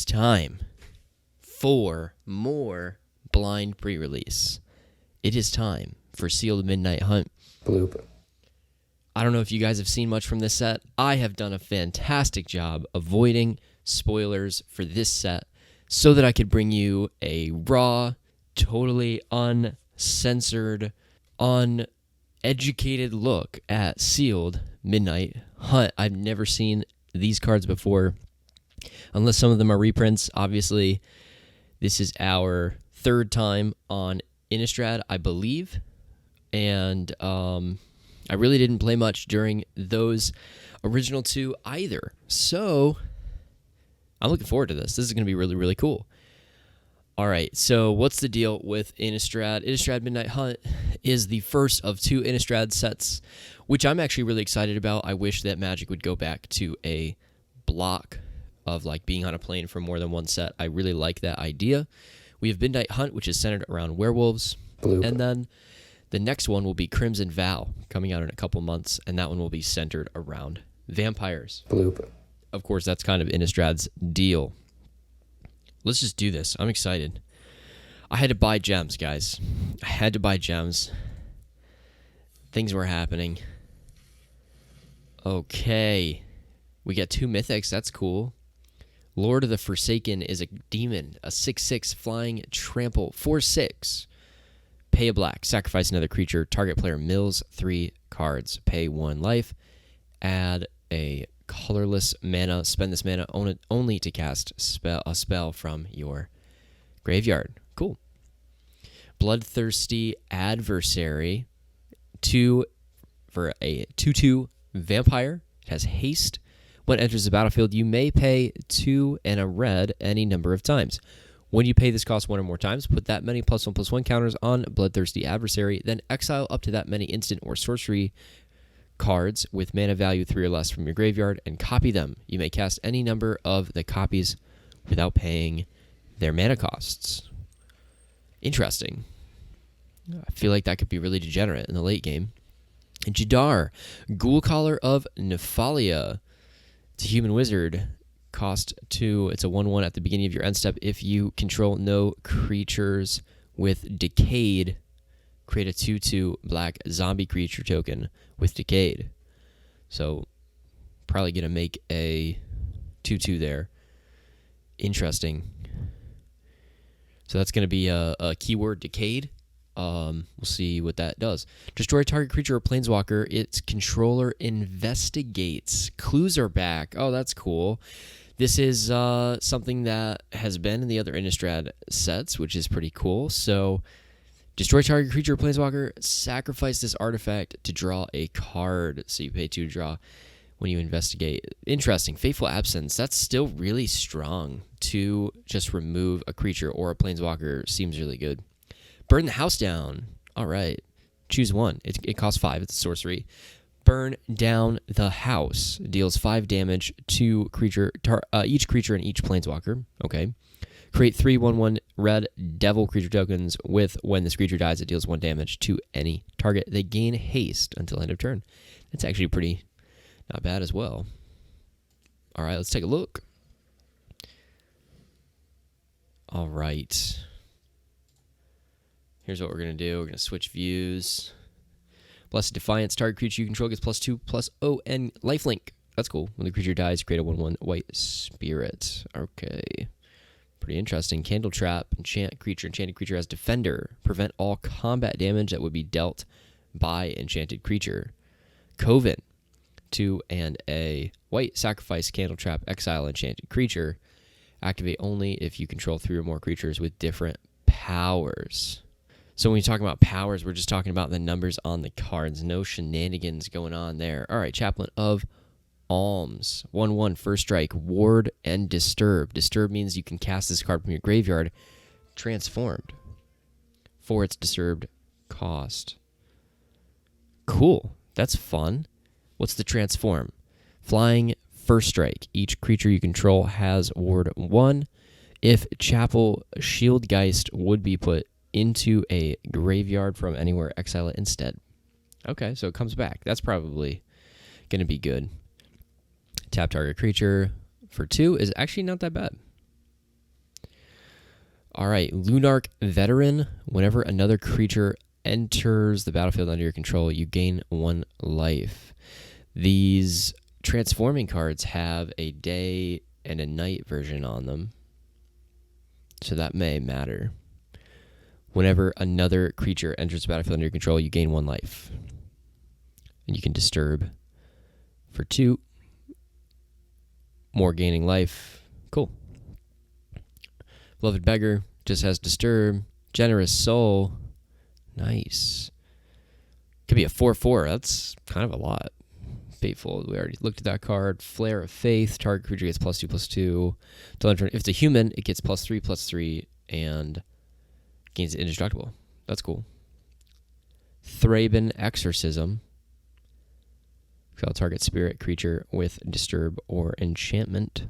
time for more blind pre-release. It is time for Sealed Midnight Hunt. Bloop. I don't know if you guys have seen much from this set. I have done a fantastic job avoiding spoilers for this set so that I could bring you a raw, totally uncensored, uneducated look at Sealed Midnight Hunt. I've never seen these cards before, unless some of them are reprints. Obviously, this is our third time on Innistrad, I believe, and I really didn't play much during those original two either. So I'm looking forward to this. This is going to be really, really cool. All right, so what's the deal with Innistrad? Innistrad Midnight Hunt is the first of two Innistrad sets, which I'm actually really excited about. I wish that Magic would go back to a block of like being on a plane for more than one set. I really like that idea. We have Midnight Hunt, which is centered around werewolves. Bloop. And then the next one will be Crimson Vow, coming out in a couple months, and that one will be centered around vampires. Bloop. Of course, that's kind of Innistrad's deal. Let's just do this. I'm excited. I had to buy gems, guys. I had to buy gems. Things were happening. Okay. We got 2 mythics. That's cool. Lord of the Forsaken is a demon. A 6/6 flying trample. 4/6. Pay a black. Sacrifice another creature. Target player mills 3 cards. Pay 1 life. Add a colorless mana. Spend this mana only to cast a spell from your graveyard. Cool. Bloodthirsty Adversary. 2 for a 2/2 vampire. It has haste. When it enters the battlefield, you may pay 2 and a red any number of times. When you pay this cost 1 or more times, put that many +1/+1 counters on Bloodthirsty Adversary, then exile up to that many instant or sorcery cards with mana value 3 or less from your graveyard and copy them. You may cast any number of the copies without paying their mana costs. Interesting. I feel like that could be really degenerate in the late game. And Jadar, Ghoul Collar of Nephalia. It's a human wizard. Cost 2. It's a 1/1 at the beginning of your end step. If you control no creatures with Decayed, create a 2/2 black zombie creature token with Decayed. So, probably going to make a 2/2 there. Interesting. So that's going to be a keyword, Decayed. We'll see what that does. Destroy target creature or planeswalker. Its controller investigates. Clues are back. Oh, that's cool. This is something that has been in the other Innistrad sets, which is pretty cool. So, destroy target creature or planeswalker. Sacrifice this artifact to draw a card. So you pay 2 to draw when you investigate. Interesting. Fateful Absence. That's still really strong to just remove a creature or a planeswalker. Seems really good. Burn the house down. All right. Choose one. It costs 5. It's a sorcery. Burn down the house. Deals 5 damage to each creature and each planeswalker. Okay. Create 3 1/1 red devil creature tokens with when this creature dies, it deals 1 damage to any target. They gain haste until end of turn. That's actually pretty not bad as well. All right. Let's take a look. All right. Here's what we're going to do. We're going to switch views. Blessed Defiance. Target creature you control gets +2/+0 and lifelink. That's cool. When the creature dies, create a 1/1 white spirit. Okay. Pretty interesting. Candle Trap. Enchant creature. Enchanted creature has Defender. Prevent all combat damage that would be dealt by enchanted creature. Coven. 2 and a white. Sacrifice Candle Trap. Exile enchanted creature. Activate only if you control 3 or more creatures with different powers. So when you talk about powers, we're just talking about the numbers on the cards. No shenanigans going on there. All right, Chaplain of Alms. 1/1, first strike, ward and disturb. Disturb means you can cast this card from your graveyard, transformed, for its disturbed cost. Cool. That's fun. What's the transform? Flying, first strike. Each creature you control has ward 1. If Chapel Shieldgeist would be put into a graveyard from anywhere, exile it instead. Okay, so it comes back. That's probably going to be good. Tap target creature for 2 is actually not that bad. All right, Lunarch Veteran. Whenever another creature enters the battlefield under your control, you gain 1 life. These transforming cards have a day and a night version on them, so that may matter. Whenever another creature enters the battlefield under your control, you gain 1 life. And you can disturb for 2. More gaining life. Cool. Beloved Beggar just has disturb. Generous Soul. Nice. Could be a 4/4. That's kind of a lot. Fateful. We already looked at that card. Flare of Faith. Target creature gets +2/+2. If it's a human, it gets +3/+3 and gains indestructible. That's cool. Thraben Exorcism. Exile target spirit creature with disturb or enchantment.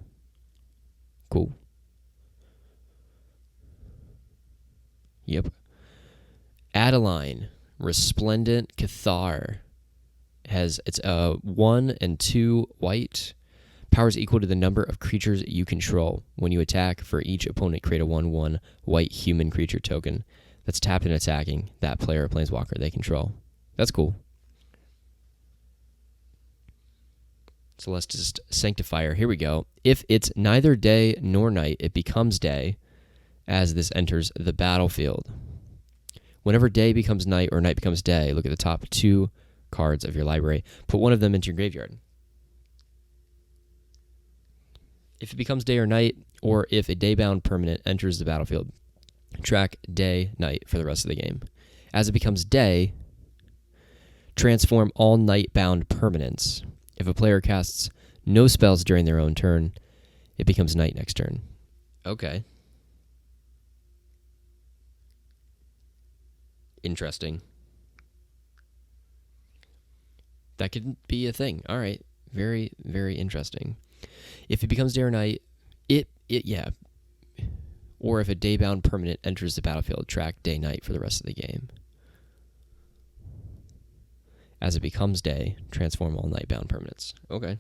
Cool. Yep. Adeline, Resplendent Cathar. It's 1 and 2 white. Power is equal to the number of creatures you control. When you attack, for each opponent, create a 1/1 white human creature token that's tapped and attacking that player or planeswalker they control. That's cool. Celestis Sanctifier. Here we go. If it's neither day nor night, it becomes day as this enters the battlefield. Whenever day becomes night or night becomes day, look at the top 2 cards of your library. Put one of them into your graveyard. If it becomes day or night, or if a day-bound permanent enters the battlefield, track day, night for the rest of the game. As it becomes day, transform all night-bound permanents. If a player casts no spells during their own turn, it becomes night next turn. Okay. Interesting. That could be a thing. All right. Very, very interesting. If it becomes day or night, yeah. Or if a day-bound permanent enters the battlefield, track day-night for the rest of the game. As it becomes day, transform all night-bound permanents. Okay.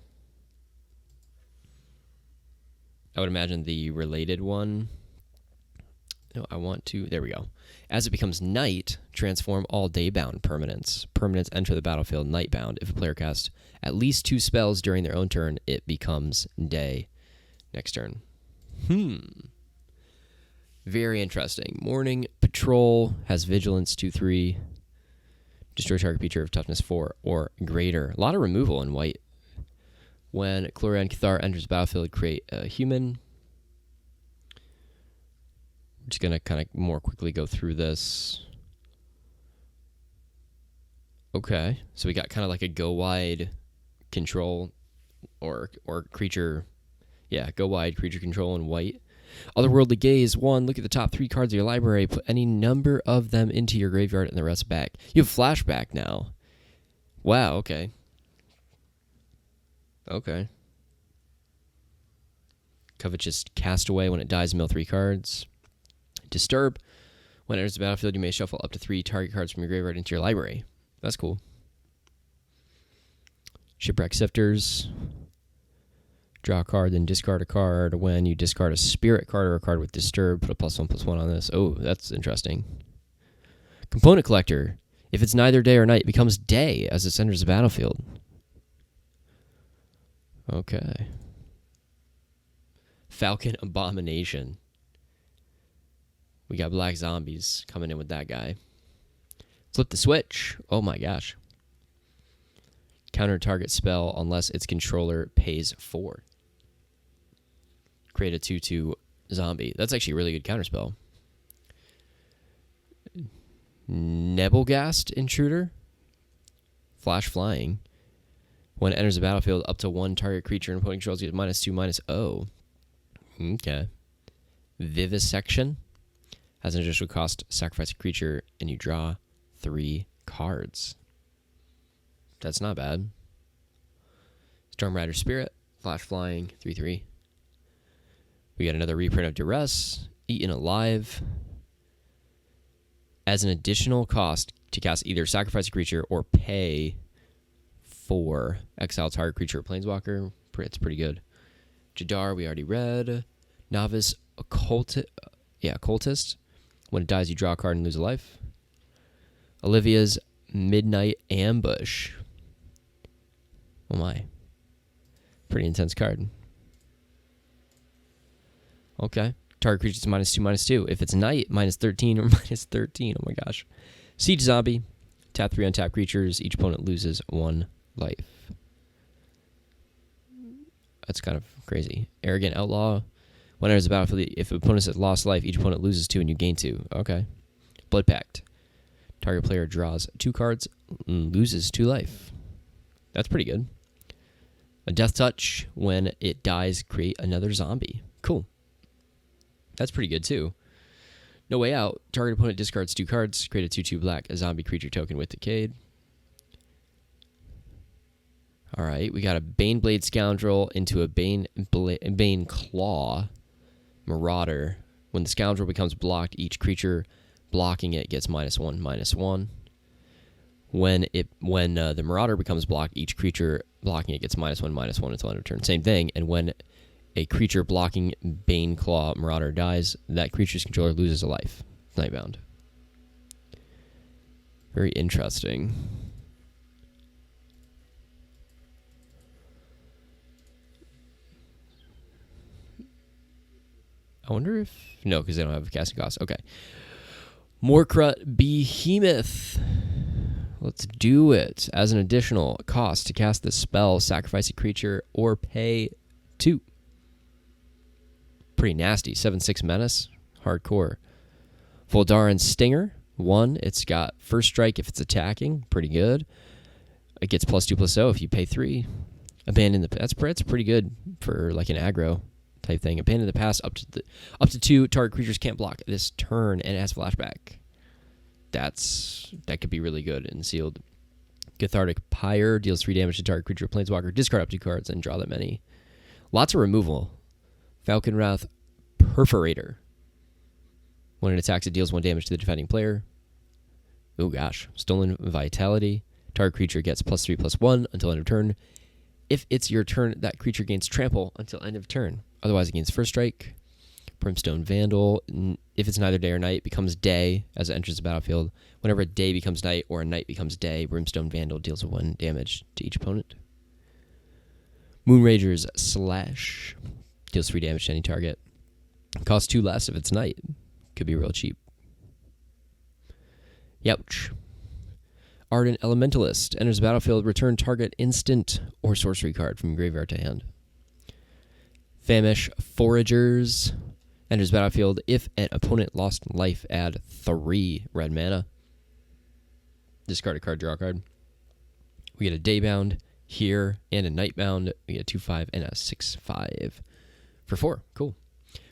I would imagine the related one. No, there we go. As it becomes night, transform all day-bound permanents. Permanents enter the battlefield night-bound. If a player casts at least 2 spells during their own turn, it becomes day next turn. Very interesting. Morning Patrol has Vigilance 2/3. Destroy target creature of toughness 4 or greater. A lot of removal in white. When Chlorian Cathar enters the battlefield, create a human. I'm just going to kind of more quickly go through this. Okay, so we got kind of like a go wide control or creature. Yeah, go wide creature control in white. Otherworldly Gaze. 1, look at the top 3 cards of your library. Put any number of them into your graveyard and the rest back. You have flashback now. Wow, okay. Okay. Covetous Castaway. When it dies, mill 3 cards. Disturb. When it enters the battlefield, you may shuffle up to 3 target cards from your graveyard into your library. That's cool. Shipwreck Sifters. Draw a card, then discard a card. When you discard a spirit card or a card with disturb, put a +1/+1 on this. Oh, that's interesting. Component Collector. If it's neither day or night, it becomes day as it enters the battlefield. Okay. Falcon Abomination. We got Black Zombies coming in with that guy. Flip the switch. Oh my gosh. Counter target spell unless its controller pays 4. Create a 2/2 zombie. That's actually a really good counterspell. Nebelgast Intruder. Flash Flying. When it enters the battlefield, up to 1 target creature and opponent controls get -2/-0. Okay. Vivisection. Has an additional cost, sacrifice a creature, and you draw 3 cards. That's not bad. Stormrider Spirit. Flash Flying. 3/3. We got another reprint of Duress. Eaten Alive. As an additional cost to cast either sacrifice a creature or pay 4. Exile target creature or planeswalker. It's pretty good. Jadar, we already read. Novice Yeah, Cultist. When it dies, you draw a card and lose a life. Olivia's Midnight Ambush. Oh my. Pretty intense card. Okay. Target creature's -2/-2. If it's night, -13 or -13. Oh my gosh. Siege Zombie. Tap 3 untap creatures. Each opponent loses 1 life. That's kind of crazy. Arrogant Outlaw. When enters the battlefield, if opponent has lost life, each opponent loses 2 and you gain 2. Okay. Blood Pact. Target player draws 2 cards and loses 2 life. That's pretty good. A Death Touch. When it dies, create another zombie. Cool. That's pretty good too. No Way Out. Target opponent discards 2 cards. Create a 2/2 black, a zombie creature token with Decayed. All right, we got a Baneblade Scoundrel into a Bane Claw Marauder. When the Scoundrel becomes blocked, each creature blocking it gets -1/-1. When the Marauder becomes blocked, each creature blocking it gets -1/-1 until end of turn. Same thing. And when a creature blocking Bane Claw Marauder dies, that creature's controller loses a life. Nightbound. Very interesting. I wonder if... No, because they don't have a casting cost. Okay. Morkrut Behemoth. Let's do it. As an additional cost to cast this spell, sacrifice a creature or pay 2. Pretty nasty. 7/6 Menace. Hardcore. Voldaren Stinger. 1. It's got first strike if it's attacking. Pretty good. It gets +2/+0 if you pay 3. Abandon the... That's pretty good for like an aggro type thing. Abandon the Past up to 2. Target creatures can't block this turn, and it has flashback. That could be really good in sealed. Cathartic Pyre deals 3 damage to target creature or planeswalker. Discard up 2 cards and draw that many. Lots of removal. Falconwrath Perforator. When it attacks, it deals 1 damage to the defending player. Oh gosh. Stolen Vitality. Target creature gets +3/+1 until end of turn. If it's your turn, that creature gains trample until end of turn. Otherwise, it gains first strike. Brimstone Vandal. If it's neither day or night, it becomes day as it enters the battlefield. Whenever a day becomes night or a night becomes day, Brimstone Vandal deals 1 damage to each opponent. Moonrager's Slash. Deals 3 damage to any target. Costs 2 less if it's night. Could be real cheap. Youch. Ardent Elementalist. Enters the battlefield. Return target instant or sorcery card from graveyard to hand. Famish Foragers. Enters battlefield. If an opponent lost life, add 3 red mana. Discard a card, draw a card. We get a Daybound here and a Nightbound. We get a 2/5 and a 6/5 for 4. Cool.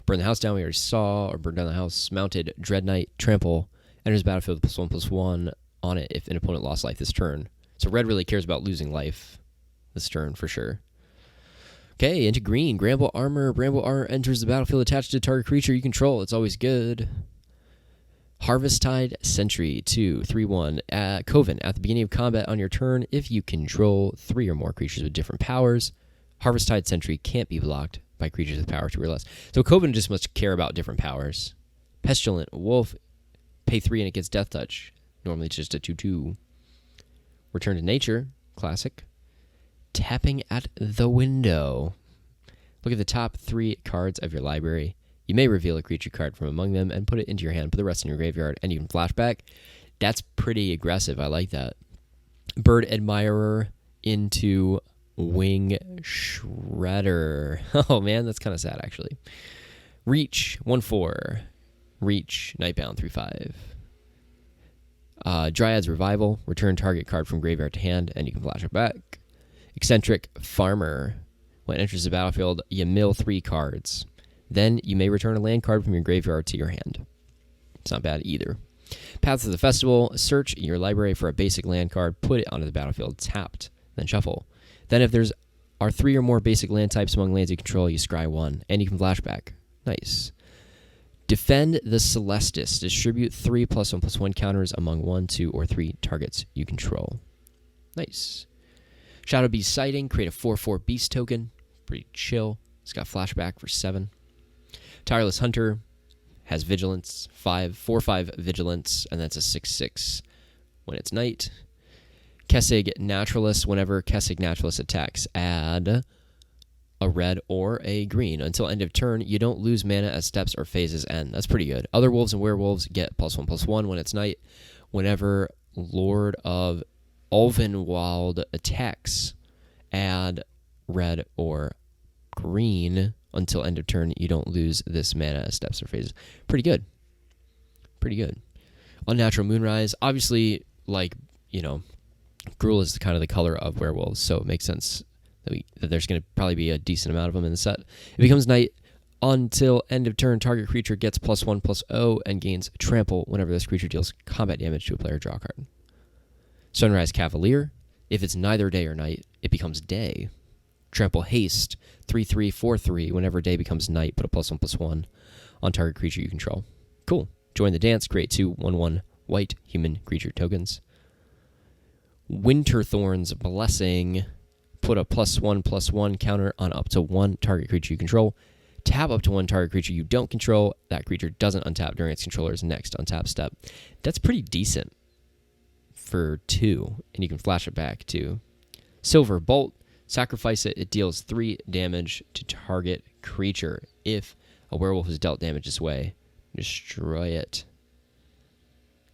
Burn the House Down. We already saw. Or Burn Down the House. Mounted Dread Knight. Trample. Enters battlefield with +1/+1 on it if an opponent lost life this turn. So red really cares about losing life this turn for sure. Okay, into green. Bramble Armor. Bramble Armor enters the battlefield attached to a target creature you control. It's always good. Harvesttide Sentry. 2, 3/1. Coven. At the beginning of combat on your turn, if you control 3 or more creatures with different powers, Harvesttide Sentry can't be blocked by creatures with power 2 or less. So Coven just must care about different powers. Pestilent Wolf. Pay 3 and it gets Death Touch. Normally it's just a 2/2. Return to Nature. Classic. Tapping at the Window. Look at the top 3 cards of your library. You may reveal a creature card from among them and put it into your hand. Put the rest in your graveyard, and you can flashback. That's pretty aggressive. I like that. Bird Admirer into Wing Shredder. Oh, man, that's kind of sad, actually. Reach, 1/4. Reach, Nightbound, 3/5. Dryad's Revival. Return target card from graveyard to hand, and you can flash it back. Eccentric Farmer. When it enters the battlefield, you mill 3 cards. Then you may return a land card from your graveyard to your hand. It's not bad either. Paths of the Festival. Search your library for a basic land card. Put it onto the battlefield tapped. Then shuffle. Then if there's 3 or more basic land types among lands you control, you scry 1. And you can flashback. Nice. Defend the Celestis. Distribute 3 +1/+1 counters among 1, 2, or 3 targets you control. Nice. Shadow Beast Sighting. Create a 4/4 beast token. Pretty chill. It's got flashback for 7. Tireless Hunter. has vigilance, 4/5 vigilance, and that's a 6/6 when it's night. Kessig Naturalist. Whenever Kessig Naturalist attacks, add a red or a green. Until end of turn, you don't lose mana as steps or phases end. That's pretty good. Other wolves and werewolves get +1/+1 when it's night. Whenever Lord of Ulvenwald attacks, add red or green. Until end of turn, you don't lose this mana as steps or phases. Pretty good. Pretty good. Unnatural Moonrise. Obviously, like, you know, Gruul is kind of the color of werewolves, so it makes sense that there's going to probably be a decent amount of them in the set. It becomes night. Until end of turn, target creature gets +1/+0 and gains trample whenever this creature deals combat damage to a player. Draw a card. Sunrise Cavalier. If it's neither day or night, it becomes day. Trample Haste. 3/3, 4/3. Whenever day becomes night, put a +1/+1 on target creature you control. Cool. Join the dance. Create 2 1/1 white human creature tokens. Winterthorn's Blessing. Put a +1/+1 counter on up to 1 target creature you control. Tap up to 1 target creature you don't control. That creature doesn't untap during its controller's next untap step. That's pretty decent for 2, and you can flash it back too. Silver Bolt. Sacrifice it. It deals 3 damage to target creature. If a werewolf is dealt damage this way, destroy it.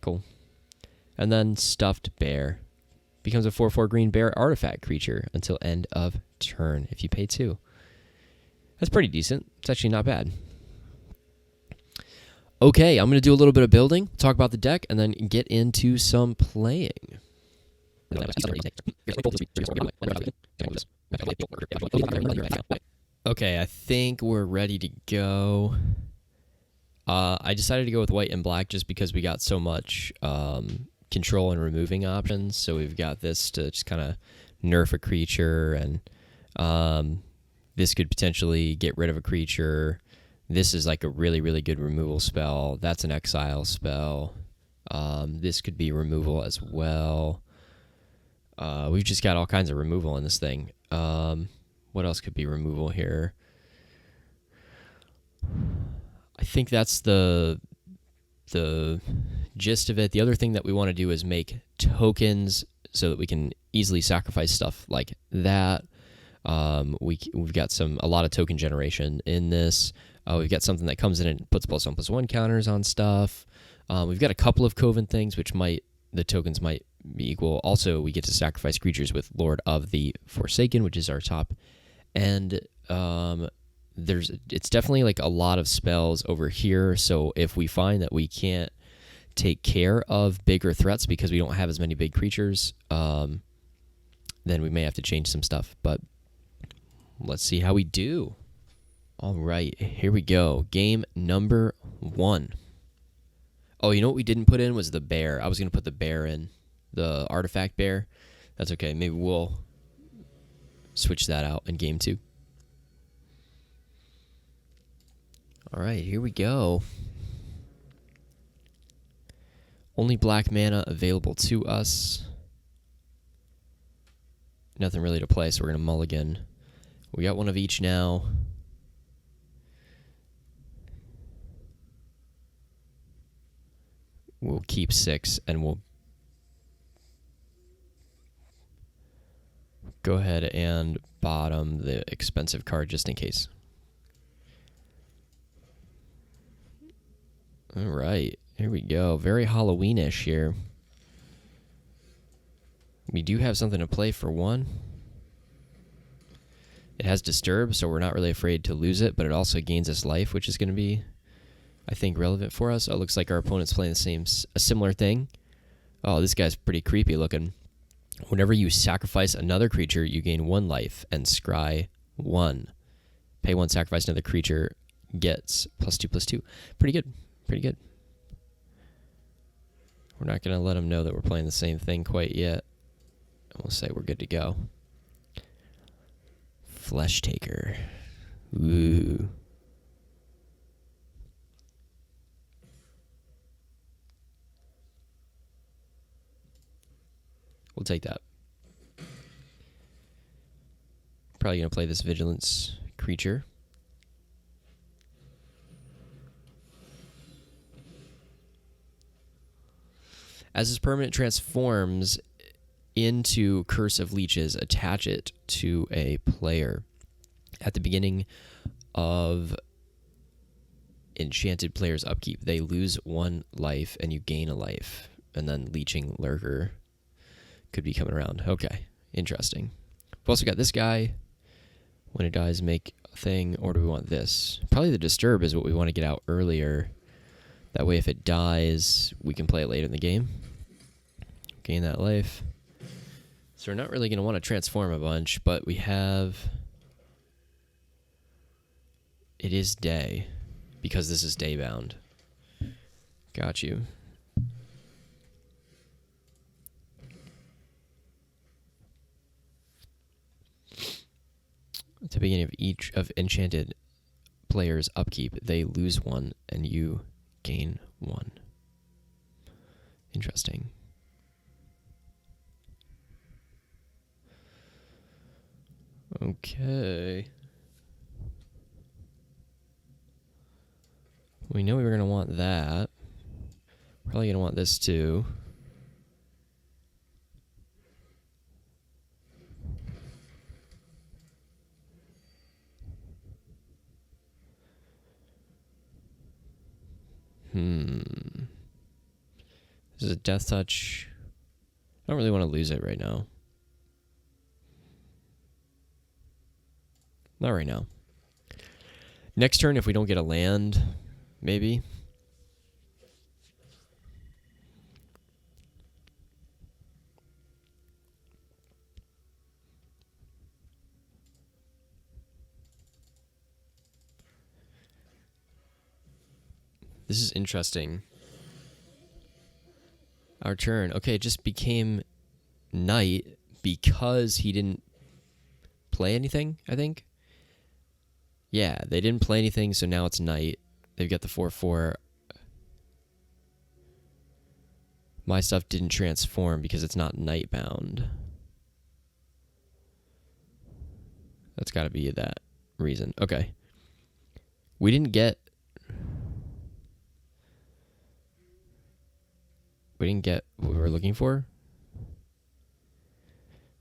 Cool. And then Stuffed Bear. Becomes a 4/4 green bear artifact creature until end of turn if you pay 2. That's pretty decent. It's actually not bad. Okay, I'm going to do a little bit of building, talk about the deck, and then get into some playing. Okay, I think we're ready to go. I decided to go with white and black just because we got so much control and removing options. So we've got this to just kind of nerf a creature, and this could potentially get rid of a creature. This is like a really, really good removal spell. That's an exile spell. This could be removal as well. We've just got all kinds of removal in this thing. What else could be removal here? I think that's the gist of it. The other thing that we want to do is make tokens so that we can easily sacrifice stuff like that. We've got a lot of token generation in this. We've got something that comes in and puts +1/+1 counters on stuff. We've got a couple of Coven things, which the tokens might be equal. Also, we get to sacrifice creatures with Lord of the Forsaken, which is our top. And it's definitely like a lot of spells over here. So if we find that we can't take care of bigger threats because we don't have as many big creatures, then we may have to change some stuff. But let's see how we do. All right, here we go. Game number 1. Oh, you know what we didn't put in was the bear. I was going to put the bear in, the artifact bear. That's okay. Maybe we'll switch that out in game 2. All right, here we go. Only black mana available to us. Nothing really to play, so we're going to mulligan. We got one of each now. We'll keep 6, and we'll go ahead and bottom the expensive card just in case. All right, here we go. Very Halloweenish here. We do have something to play for 1. It has Disturb, so we're not really afraid to lose it, but it also gains us life, which is going to be, I think, relevant for us. Oh, it looks like our opponent's playing a similar thing. Oh, this guy's pretty creepy looking. Whenever you sacrifice another creature, you gain 1 life and scry 1. Pay 1, sacrifice another creature, gets +2/+2. Pretty good. Pretty good. We're not going to let them know that we're playing the same thing quite yet. We'll say we're good to go. Flesh Taker. Ooh. We'll take that. Probably going to play this Vigilance creature. As this permanent transforms into Curse of Leeches, attach it to a player. At the beginning of enchanted player's upkeep, they lose 1 life and you gain a life. And then Leeching Lurker could be coming around. Okay, interesting. We've also got this guy. When it dies, make a thing. Or do we want this? Probably the Disturb is what we want to get out earlier. That way if it dies, we can play it later in the game. Gain that life. So we're not really going to want to transform a bunch, but we have... It is day, because this is day bound. Got you. At the beginning of each of enchanted player's upkeep, they lose 1 and you gain 1. Interesting. Okay. We know we were going to want that. Probably going to want this too. This is a Death Touch. I don't really want to lose it right now. Not right now. Next turn, if we don't get a land, maybe. This is interesting. Our turn. Okay, it just became night because he didn't play anything, I think. Yeah, they didn't play anything, so now it's night. They've got the 4/4. My stuff didn't transform because it's not night bound. That's got to be that reason. Okay. We didn't get what we were looking for.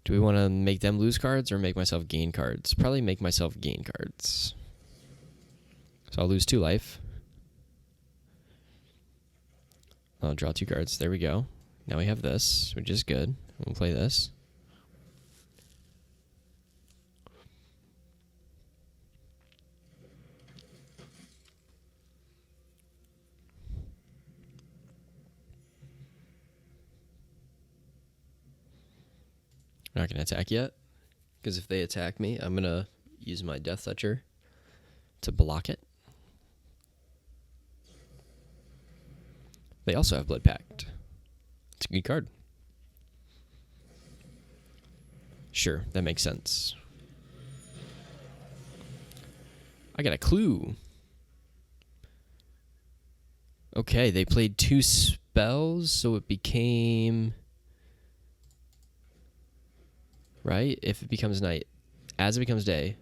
Do we want to make them lose cards or make myself gain cards? Probably make myself gain cards. So I'll lose 2 life. I'll draw 2 cards. There we go. Now we have this, which is good. We'll play this. I'm not going to attack yet, because if they attack me, I'm going to use my Death Toucher to block it. They also have Blood Pact. It's a good card. Sure, that makes sense. I got a clue. Okay, they played 2 spells, so it became... Right? If it becomes night. As it becomes day.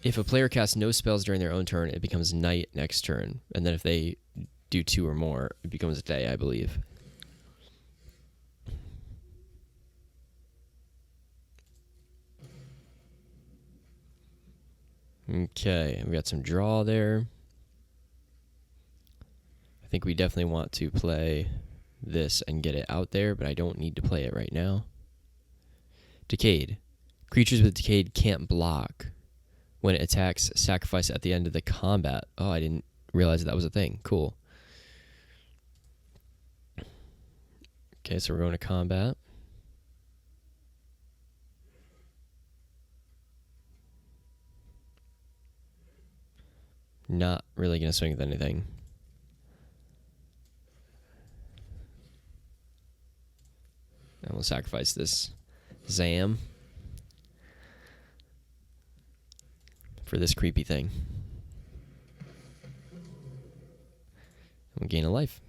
If a player casts no spells during their own turn, it becomes night next turn. And then if they do 2 or more, it becomes day, I believe. Okay, we got some draw there. I think we definitely want to play this and get it out there, but I don't need to play it right now. Decayed. Creatures with Decayed can't block. When it attacks, sacrifice at the end of the combat. Oh, I didn't realize that was a thing. Cool. Okay, so we're going to combat. Not really going to swing with anything. And we'll sacrifice this Zam for this creepy thing. We'll gain a life.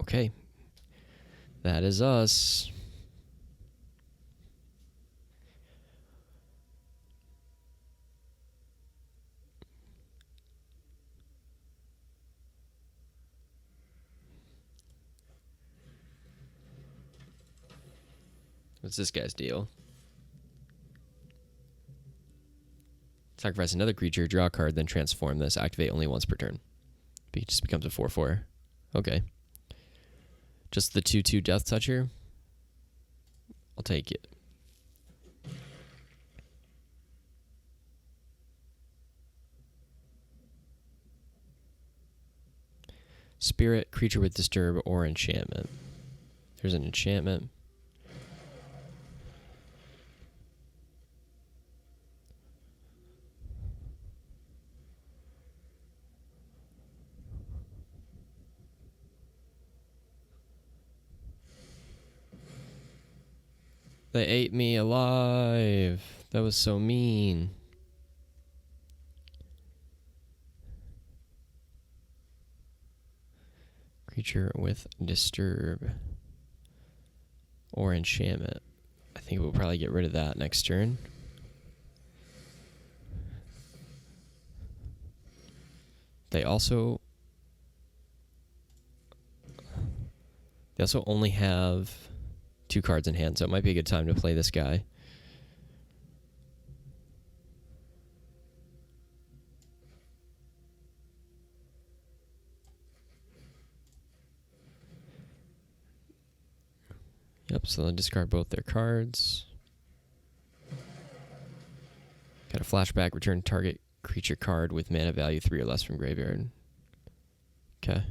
Okay. That is us. What's this guy's deal? Sacrifice another creature, draw a card, then transform this. Activate only once per turn. It just becomes a 4/4. Okay. Just the 2/2 Death Toucher? I'll take it. Spirit, creature with disturb, or enchantment. There's an enchantment. They ate me alive. That was so mean. Creature with disturb or enchantment. I think we'll probably get rid of that next turn. They also only have 2 cards in hand, so it might be a good time to play this guy. Yep, so they'll discard both their cards. Got a flashback, return target creature card with mana value 3 or less from graveyard. Okay.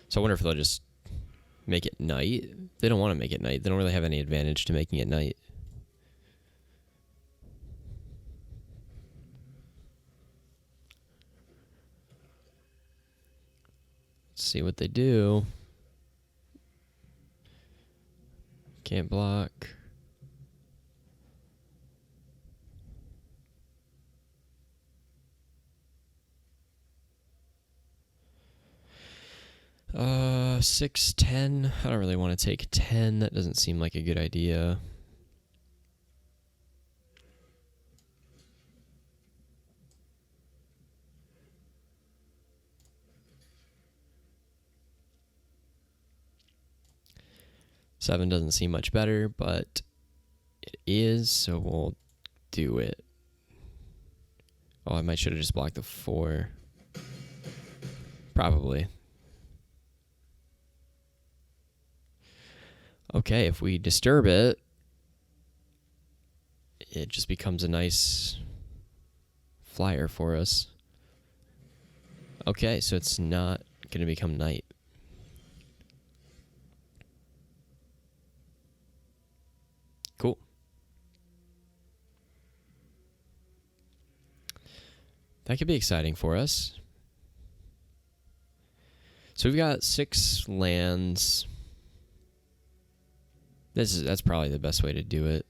So I wonder if they'll just make it night. They don't want to make it night. They don't really have any advantage to making it night. Let's see what they do. Can't block. Uh, 6, 10. I don't really want to take 10. That doesn't seem like a good idea. Seven doesn't seem much better, but it is, so we'll do it. Oh, I should have just blocked the 4. Probably. Okay, if we disturb it, it just becomes a nice flyer for us. Okay, so it's not going to become night. Cool. That could be exciting for us. So we've got 6 lands. That's probably the best way to do it.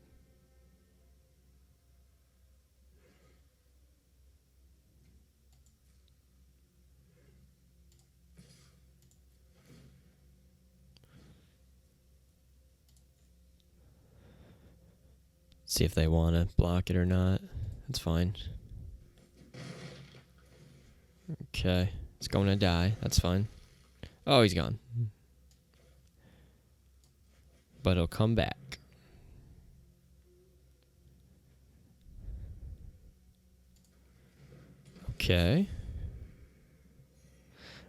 See if they want to block it or not. That's fine. Okay. It's going to die. That's fine. Oh, he's gone. But he'll come back. Okay.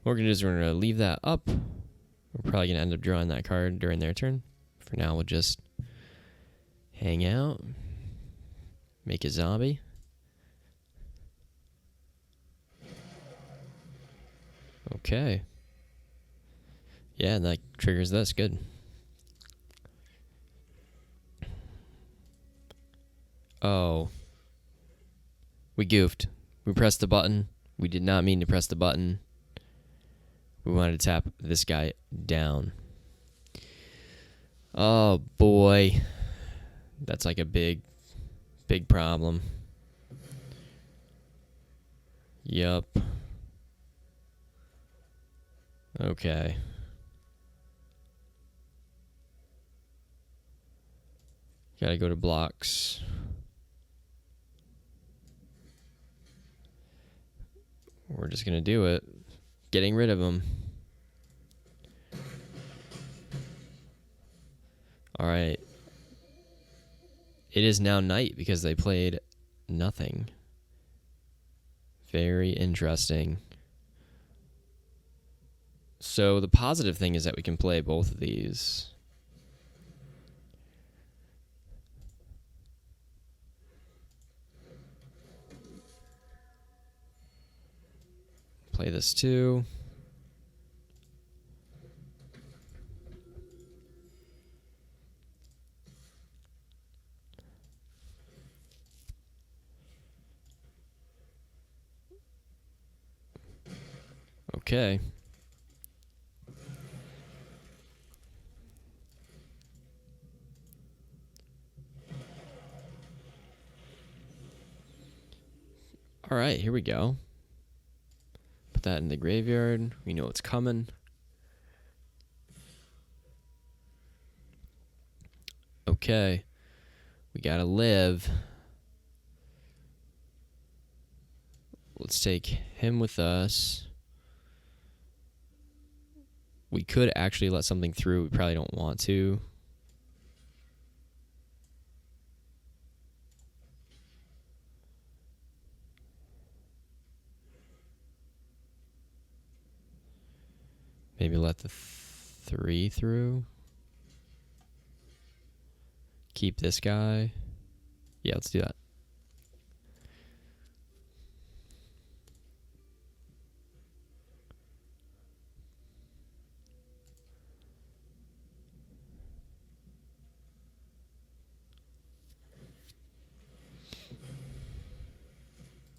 What we're going to do is we're going to leave that up. We're probably going to end up drawing that card during their turn. For now, we'll just hang out. Make a zombie. Okay. Yeah, and that triggers this. Good. Oh. We goofed. We pressed the button. We did not mean to press the button. We wanted to tap this guy down. Oh, boy. That's like a big problem. Yup. Okay. Gotta go to blocks. We're just gonna do it. Getting rid of them. Alright. It is now night because they played nothing. Very interesting. So the positive thing is that we can play both of these. Play this too. Okay. All right, here we go. Put that in the graveyard. We know it's coming. Okay. We gotta live. Let's take him with us. We could actually let something through. We probably don't want to. Maybe let the 3 through. Keep this guy. Yeah, let's do that.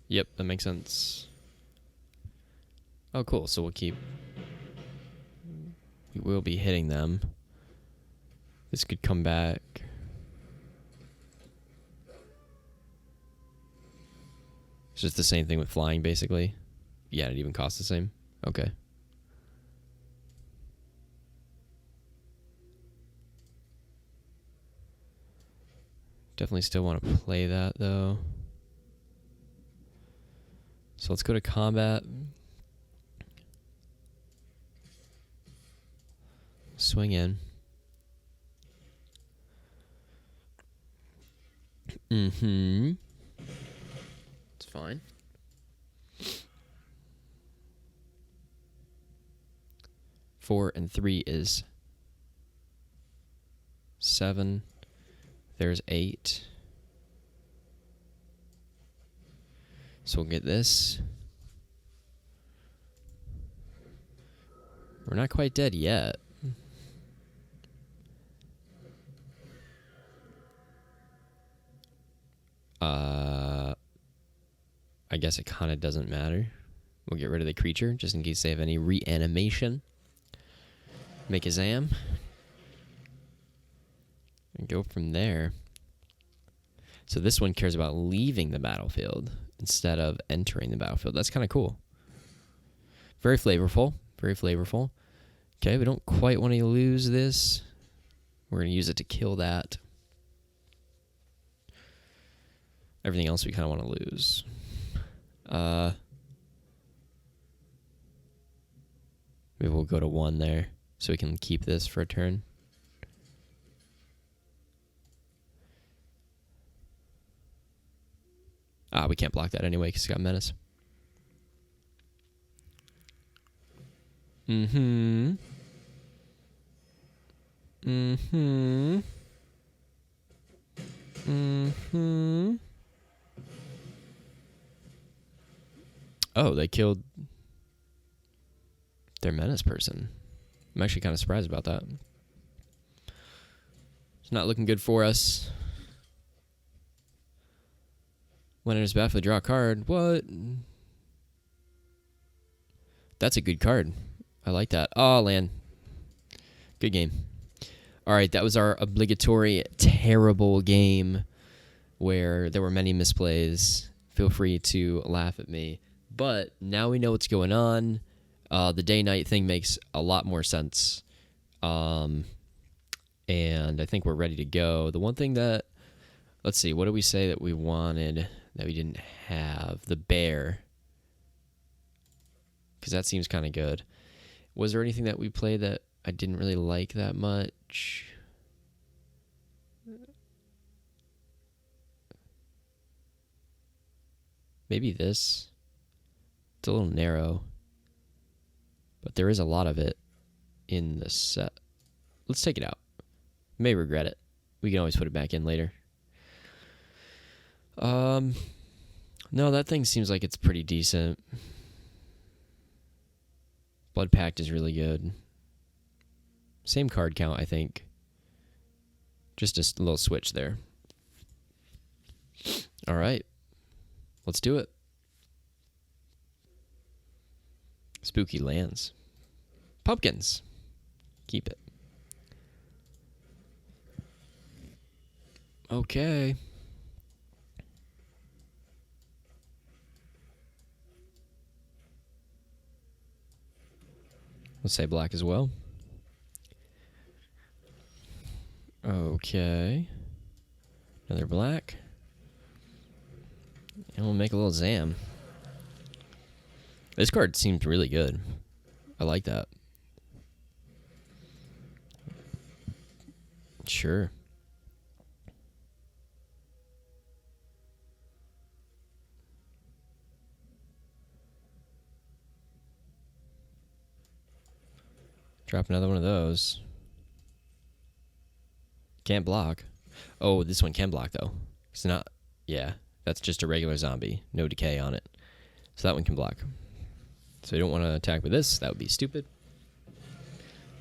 Yep, that makes sense. Oh, cool. So we'll keep... We will be hitting them. This could come back. It's just the same thing with flying, basically. Yeah, it even costs the same. Okay. Definitely still want to play that, though. So let's go to combat. Swing in. Mm-hmm. It's fine. Four and 3 is 7. There's 8. So we'll get this. We're not quite dead yet. I guess it kind of doesn't matter. We'll get rid of the creature just in case they have any reanimation. Make a Zam. And go from there. So this one cares about leaving the battlefield instead of entering the battlefield. That's kind of cool. Very flavorful. Very flavorful. Okay, we don't quite want to lose this. We're going to use it to kill that. Everything else we kind of want to lose. Maybe we'll go to 1 there so we can keep this for a turn. We can't block that anyway because it's got menace. Mm-hmm. Mm-hmm. Mm-hmm. Oh, they killed their menace person. I'm actually kind of surprised about that. It's not looking good for us. When enters battlefield, draw a card. What? That's a good card. I like that. Oh, land. Good game. All right, that was our obligatory terrible game where there were many misplays. Feel free to laugh at me. But now we know what's going on. The day-night thing makes a lot more sense. And I think we're ready to go. The one thing that Let's see. What did we say that we wanted that we didn't have? The bear. Because that seems kind of good. Was there anything that we played that I didn't really like that much? Maybe this. It's a little narrow. But there is a lot of it in the set. Let's take it out. May regret it. We can always put it back in later. No, that thing seems like it's pretty decent. Blood Pact is really good. Same card count, I think. Just a little switch there. All right. Let's do it. Spooky lands. Pumpkins. Keep it. Okay. Let's say black as well. Okay. Another black. And we'll make a little Zam. This card seems really good. I like that. Sure. Drop another one of those. Can't block. Oh, this one can block, though. It's not... Yeah, that's just a regular zombie. No decay on it. So that one can block. So you don't want to attack with this. That would be stupid.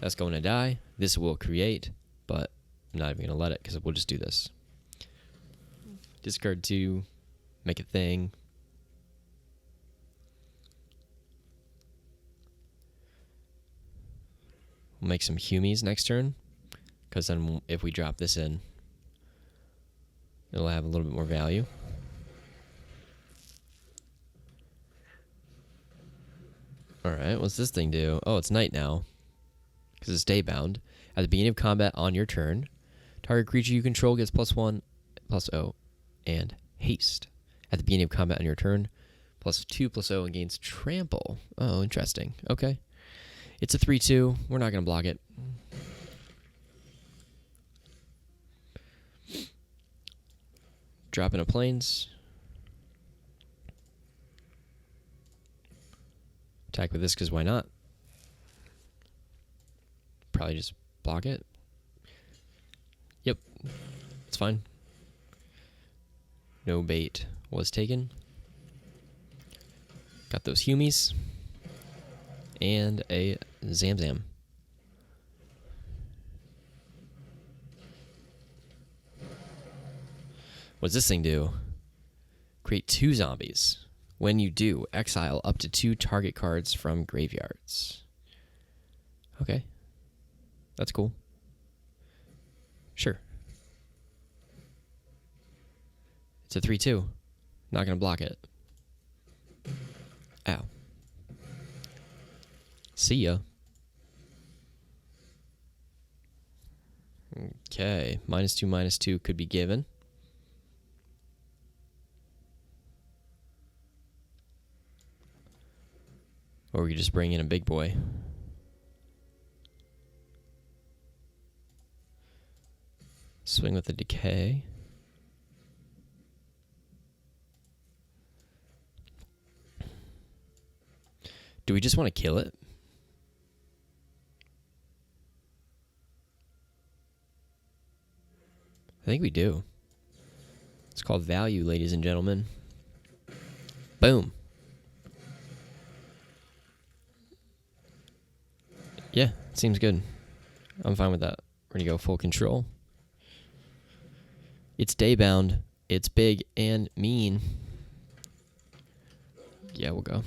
That's going to die. This will create, but I'm not even going to let it because we'll just do this. Discard 2. Make a thing. We'll make some Humies next turn. Because then if we drop this in, it'll have a little bit more value. Alright, what's this thing do? Oh, it's night now. Because it's day bound. At the beginning of combat on your turn, target creature you control gets +1, +0, and haste. At the beginning of combat on your turn, +2/+0 and gains trample. Oh, interesting. Okay. It's a 3/2. We're not going to block it. Drop into planes. Attack with this because why not? Probably just block it. Yep. It's fine. No bait was taken. Got those Humies. And a Zam Zam. What does this thing do? Create 2 zombies. When you do, exile up to 2 target cards from graveyards. Okay. That's cool. Sure. It's a 3/2. Not going to block it. Ow. See ya. Okay. -2/-2 could be given. Or we could just bring in a big boy. Swing with the decay. Do we just want to kill it? I think we do. It's called value, ladies and gentlemen. Boom. Yeah, seems good. I'm fine with that. We're going to go full control. It's daybound. It's big and mean. Yeah, we'll go.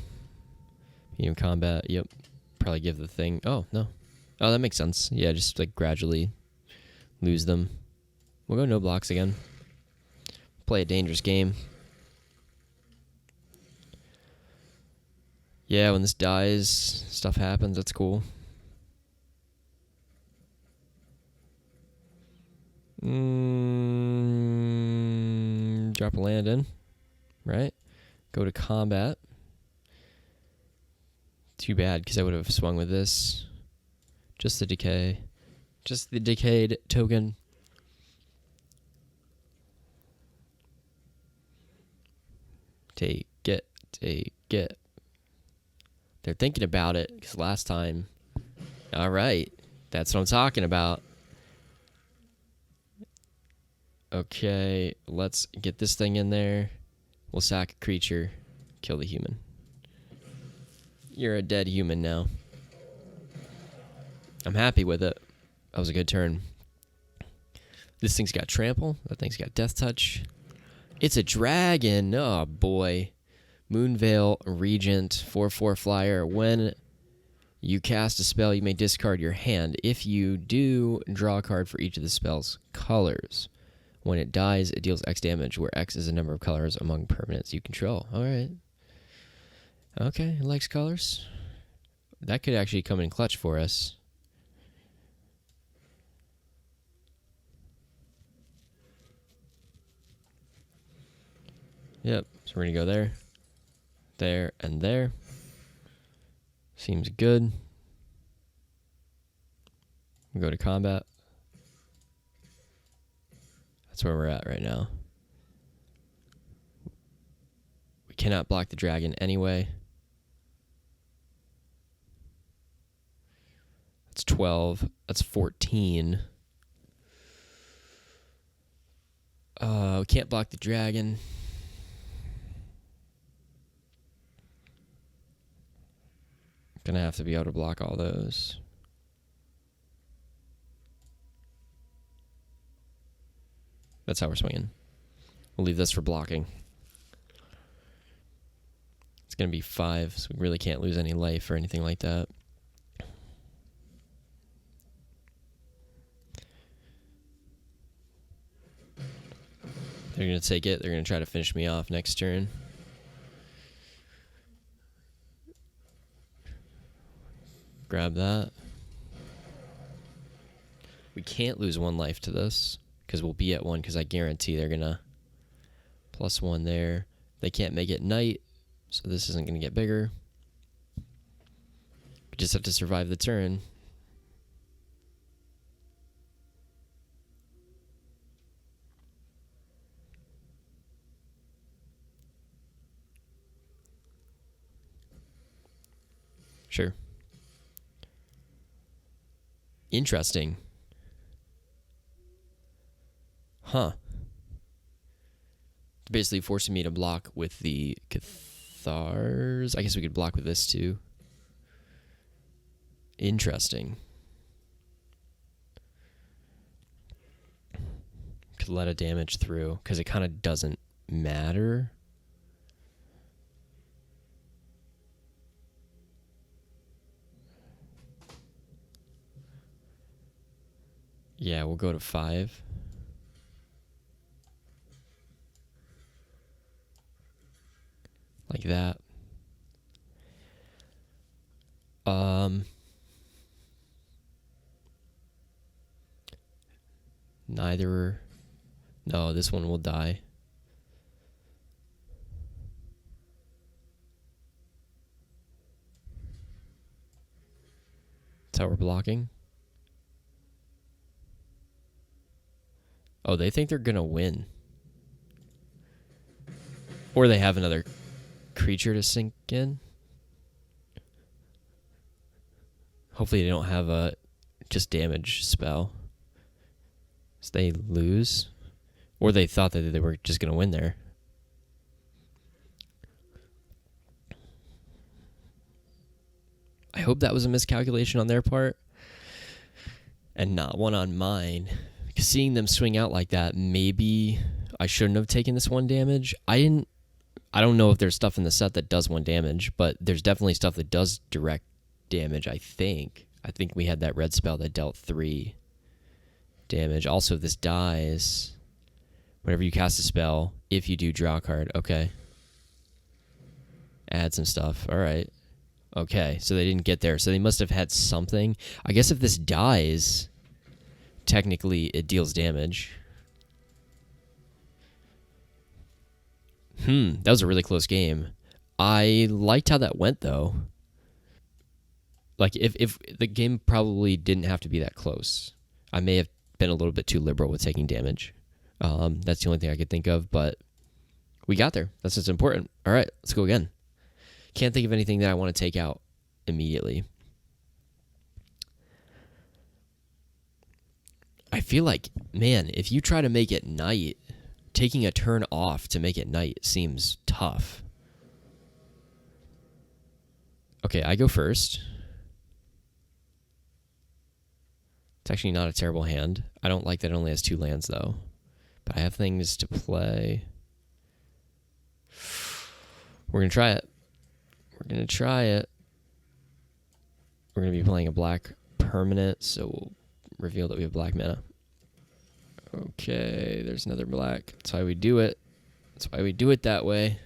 Medium combat. Yep. Probably give the thing... Oh, no. Oh, that makes sense. Yeah, just like gradually lose them. We'll go no blocks again. Play a dangerous game. Yeah, when this dies, stuff happens. That's cool. Drop a land in, right? Go to combat. Too bad, because I would have swung with this. Just the decay. Just the decayed token. Take it. They're thinking about it, because last time... All right. That's what I'm talking about. Okay, let's get this thing in there. We'll sack a creature. Kill the human. You're a dead human now. I'm happy with it. That was a good turn. This thing's got trample. That thing's got death touch. It's a dragon. Oh, boy. Moonveil Regent, 4/4 flyer. When you cast a spell, you may discard your hand. If you do, draw a card for each of the spell's colors. When it dies, it deals X damage, where X is the number of colors among permanents you control. All right. Okay, it likes colors. That could actually come in clutch for us. Yep, so we're going to go there, there, and there. Seems good. We'll go to combat. That's where we're at right now. We cannot block the dragon anyway. That's 12. That's 14. We can't block the dragon. Gonna have to be able to block all those. That's how we're swinging. We'll leave this for blocking. It's gonna be 5, so we really can't lose any life or anything like that. They're gonna take it. They're gonna try to finish me off next turn. Grab that. We can't lose 1 life to this, because we'll be at 1, because I guarantee they're going to +1 there. They can't make it night, so this isn't going to get bigger. We just have to survive the turn. Sure. Interesting. Huh. Basically forcing me to block with the Cathars. I guess we could block with this too. Interesting. Could let a damage through, because it kind of doesn't matter. Yeah, we'll go to 5. Like that. Neither. No, this one will die. That's how we're blocking. Oh, they think they're gonna win. Or they have another creature to sink in. Hopefully they don't have a just damage spell. So they lose. Or they thought that they were just gonna win there. I hope that was a miscalculation on their part. And not one on mine. Seeing them swing out like that, maybe I shouldn't have taken this 1 damage. I don't know if there's stuff in the set that does 1 damage, but there's definitely stuff that does direct damage, I think. I think we had that red spell that dealt 3 damage. Also, if this dies, whenever you cast a spell, if you do draw a card, okay. Add some stuff. All right. Okay, so they didn't get there. So they must have had something. I guess if this dies, technically it deals damage. That was a really close game. I liked how that went, though. Like, if the game probably didn't have to be that close. I may have been a little bit too liberal with taking damage. That's the only thing I could think of, but we got there. That's what's important. All right, let's go again. Can't think of anything that I want to take out immediately. I feel like, man, if you try to make it night, taking a turn off to make it night seems tough. Okay, I go first. It's actually not a terrible hand. I don't like that it only has 2 lands, though. But I have things to play. We're going to try it. We're going to try it. We're going to be playing a black permanent, so we'll reveal that we have black mana. Okay, there's another black. That's why we do it. That's why we do it that way.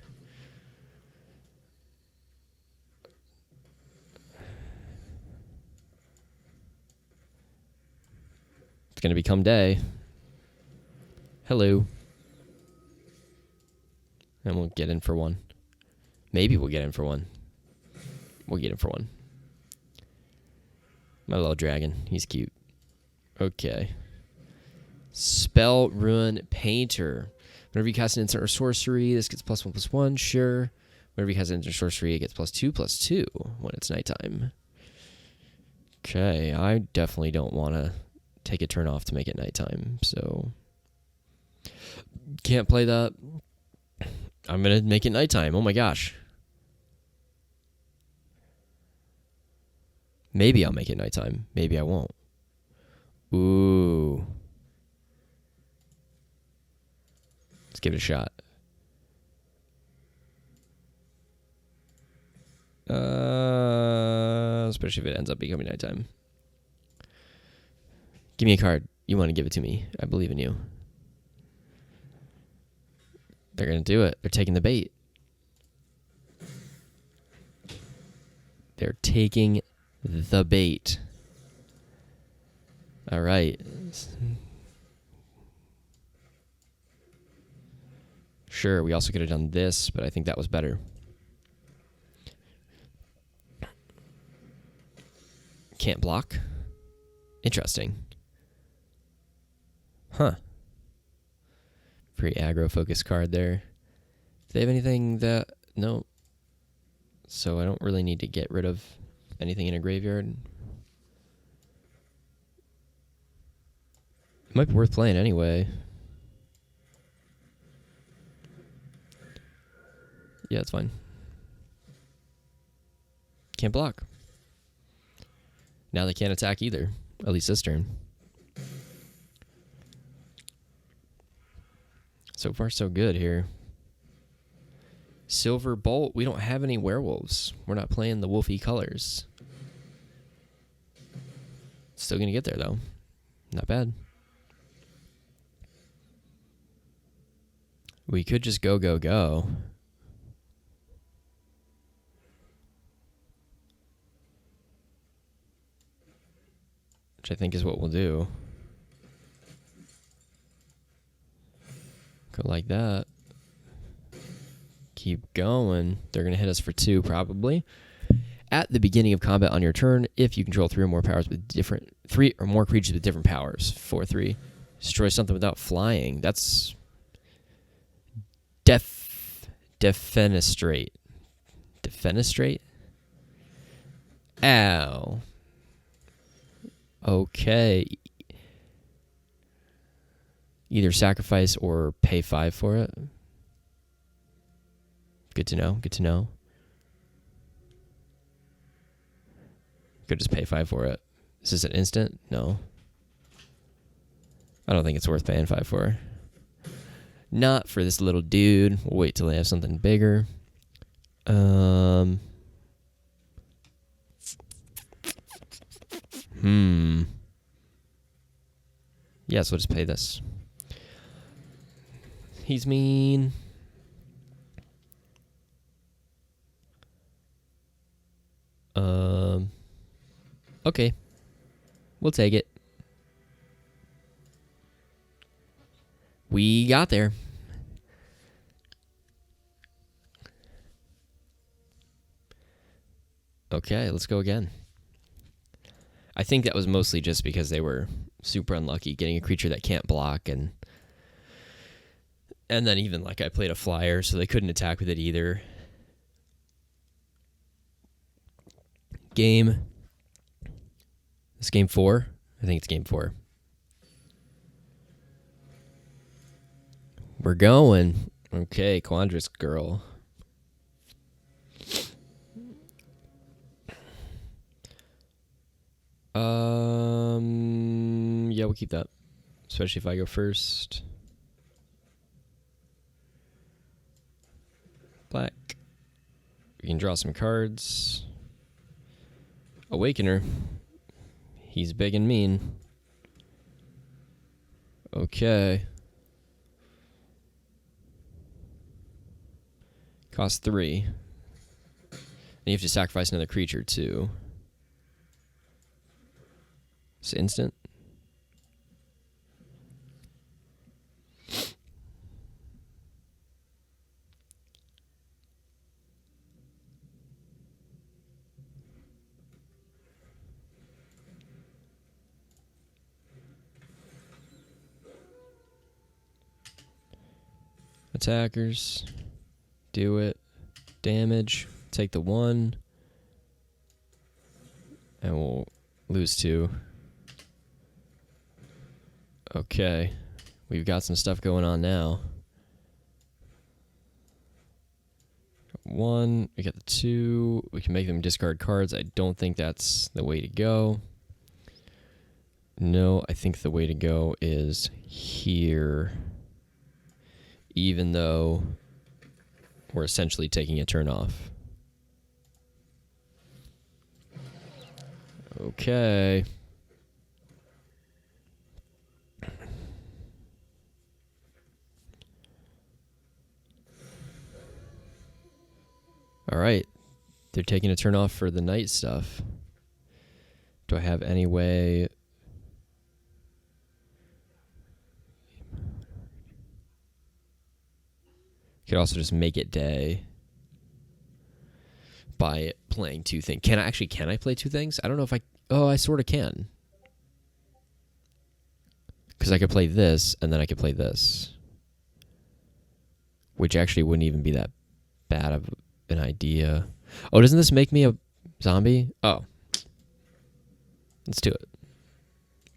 It's going to become day. Hello. And we'll get in for one. Maybe we'll get in for one. We'll get in for one. My little dragon. He's cute. Okay. Spell Ruin Painter. Whenever you cast an instant or sorcery, this gets +1/+1. Sure. Whenever you cast an instant or sorcery, it gets +2/+2 when it's nighttime. Okay. I definitely don't want to take a turn off to make it nighttime, so can't play that. I'm going to make it nighttime. Oh my gosh. Maybe I'll make it nighttime. Maybe I won't. Ooh. Let's give it a shot. Especially if it ends up becoming nighttime. Give me a card. You want to give it to me. I believe in you. They're going to do it. They're taking the bait. They're taking the bait. All right. Sure, we also could have done this, but I think that was better. Can't block. Interesting. Huh. Pretty aggro-focused card there. Do they have anything that... No. So I don't really need to get rid of anything in a graveyard. It might be worth playing anyway. Yeah, it's fine. Can't block. Now they can't attack either. At least this turn. So far, so good here. Silver Bolt. We don't have any werewolves. We're not playing the wolfy colors. Still going to get there, though. Not bad. We could just go. Which I think is what we'll do. Go like that. Keep going. They're going to hit us for 2, probably. At the beginning of combat on your turn, if you control 3 or more powers with 3 or more creatures with different powers, 4/3, destroy something without flying. That's defenestrate. Defenestrate? Ow. Okay. Either sacrifice or pay 5 for it. Good to know. Good to know. Could just pay 5 for it. Is this an instant? No. I don't think it's worth paying 5 for. Not for this little dude. We'll wait till they have something bigger. Yeah, so we'll just pay this. He's mean. Okay. We'll take it. We got there. Okay, let's go again. I think that was mostly just because they were super unlucky getting a creature that can't block, and then even like I played a flyer, so they couldn't attack with it either. Game. This game 4? I think it's game 4. We're going. Okay, Quandrus girl. Yeah, we'll keep that. Especially if I go first. Black. We can draw some cards. Awakener. He's big and mean. Okay. Cost 3. And you have to sacrifice another creature too. It's instant. Attackers. Do it. Damage. Take the 1. And we'll lose 2. Okay. We've got some stuff going on now. 1. We got the 2. We can make them discard cards. I don't think that's the way to go. No, I think the way to go is here. Even though we're essentially taking a turn off. Okay. All right. They're taking a turn off for the night stuff. Do I have any way? Could also just make it day by playing 2 things. Can I play 2 things? I don't know if I... Oh, I sort of can. Because I could play this, and then I could play this. Which actually wouldn't even be that bad of an idea. Oh, doesn't this make me a zombie? Oh. Let's do it.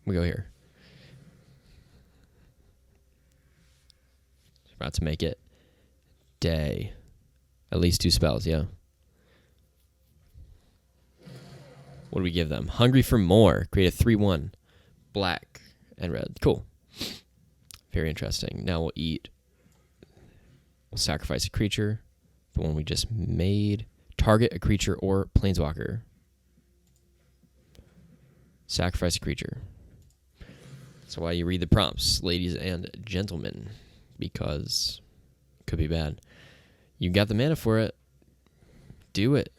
We go here. About to make it day. At least 2 spells, yeah. What do we give them? Hungry for more. Create a 3/1. Black and red. Cool. Very interesting. Now we'll eat. We'll sacrifice a creature. The one we just made. Target a creature or planeswalker. Sacrifice a creature. That's why you read the prompts, ladies and gentlemen. Because it could be bad. You got the mana for it. Do it.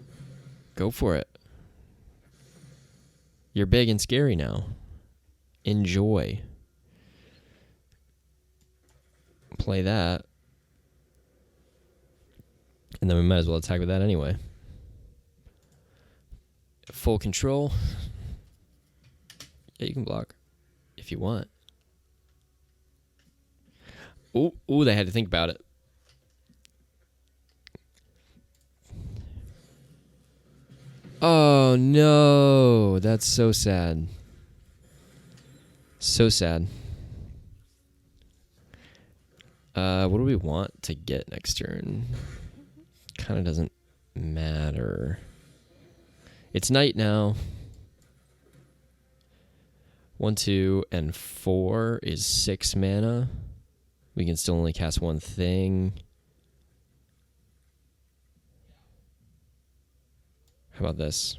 Go for it. You're big and scary now. Enjoy. Play that. And then we might as well attack with that anyway. Full control. Yeah, you can block if you want. Ooh, they had to think about it. Oh, no. That's so sad. So sad. What do we want to get next turn? Kind of doesn't matter. It's night now. 1, 2, and 4 is 6 mana. We can still only cast 1 thing. How about this?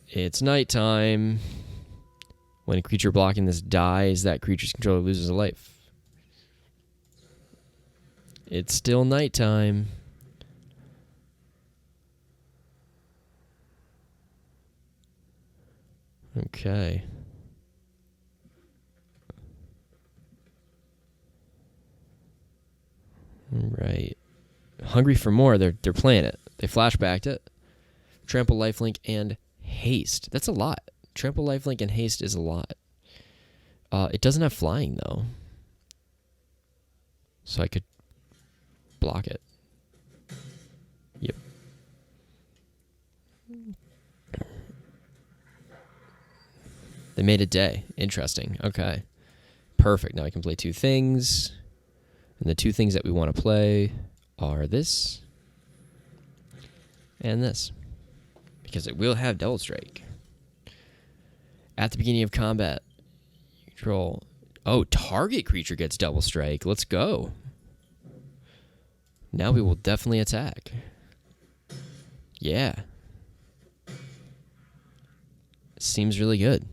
It's nighttime. When a creature blocking this dies, that creature's controller loses a life. It's still nighttime. Okay. Right. Hungry for more. They're playing it. They flashbacked it. Trample, lifelink, and haste. That's a lot. Trample, lifelink, and haste is a lot. It doesn't have flying, though. So I could block it. Yep. They made a day. Interesting. Okay. Perfect. Now I can play two things. And the two things that we want to play are this and this. Because it will have Double Strike. At the beginning of combat, you control... Oh, target creature gets Double Strike. Let's go. Now we will definitely attack. Yeah. Seems really good.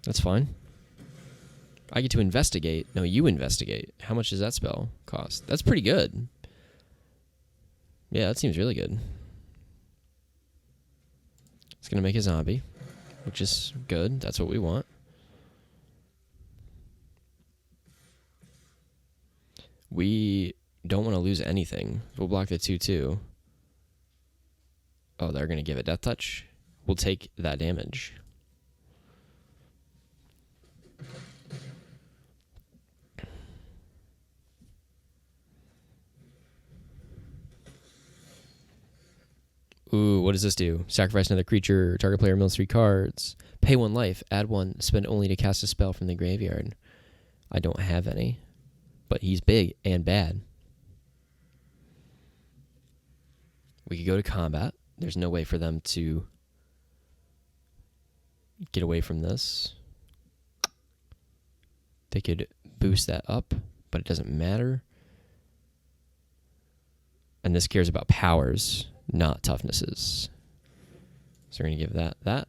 That's fine. I get to investigate. No, you investigate. How much does that spell cost? That's pretty good. Yeah, that seems really good. It's going to make a zombie, which is good. That's what we want. We don't want to lose anything. We'll block the 2/2. Oh, they're going to give it Death Touch. We'll take that damage. Ooh, what does this do? Sacrifice another creature. Target player mills 3 cards. Pay 1 life. Add 1. Spend only to cast a spell from the graveyard. I don't have any. But he's big and bad. We could go to combat. There's no way for them to get away from this. They could boost that up, but it doesn't matter. And this cares about powers, not toughnesses. So we're going to give that.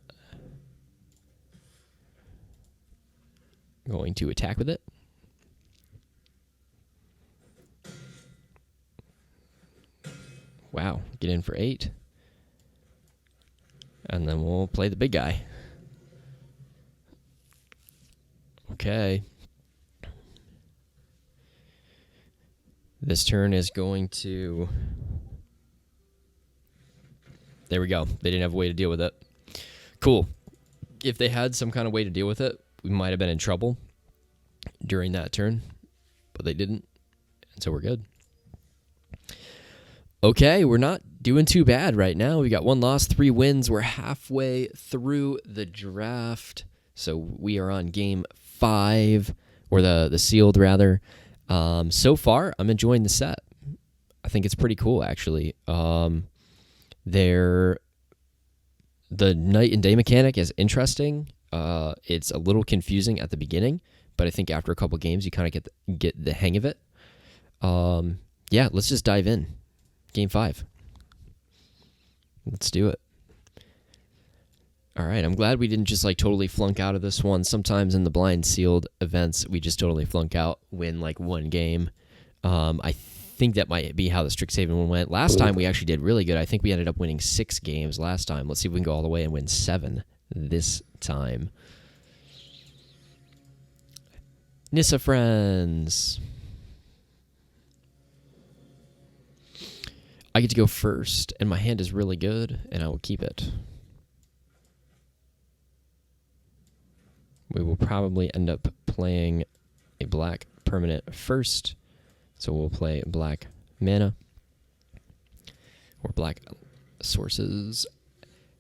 Going to attack with it. Wow, get in for 8. And then we'll play the big guy. Okay. This turn is going to... There we go. They didn't have a way to deal with it. Cool. If they had some kind of way to deal with it, we might have been in trouble during that turn. But they didn't. And so we're good. Okay, we're not doing too bad right now. We got 1 loss, 3 wins. We're halfway through the draft. So we are on game 5, or the sealed, rather. So far, I'm enjoying the set. I think it's pretty cool, actually. The night and day mechanic is interesting. It's a little confusing at the beginning, but I think after a couple games, you kind of get the hang of it. Yeah, let's just dive in. Game 5. Let's do it. All right, I'm glad we didn't just like totally flunk out of this one. Sometimes in the blind sealed events, we just totally flunk out, win like 1 game. I think that might be how the Strixhaven one went. Last time we actually did really good. I think we ended up winning 6 games last time. Let's see if we can go all the way and win 7 this time. Nissa friends. I get to go first, and my hand is really good, and I will keep it. We will probably end up playing a black permanent first, so we'll play black mana, or black sources.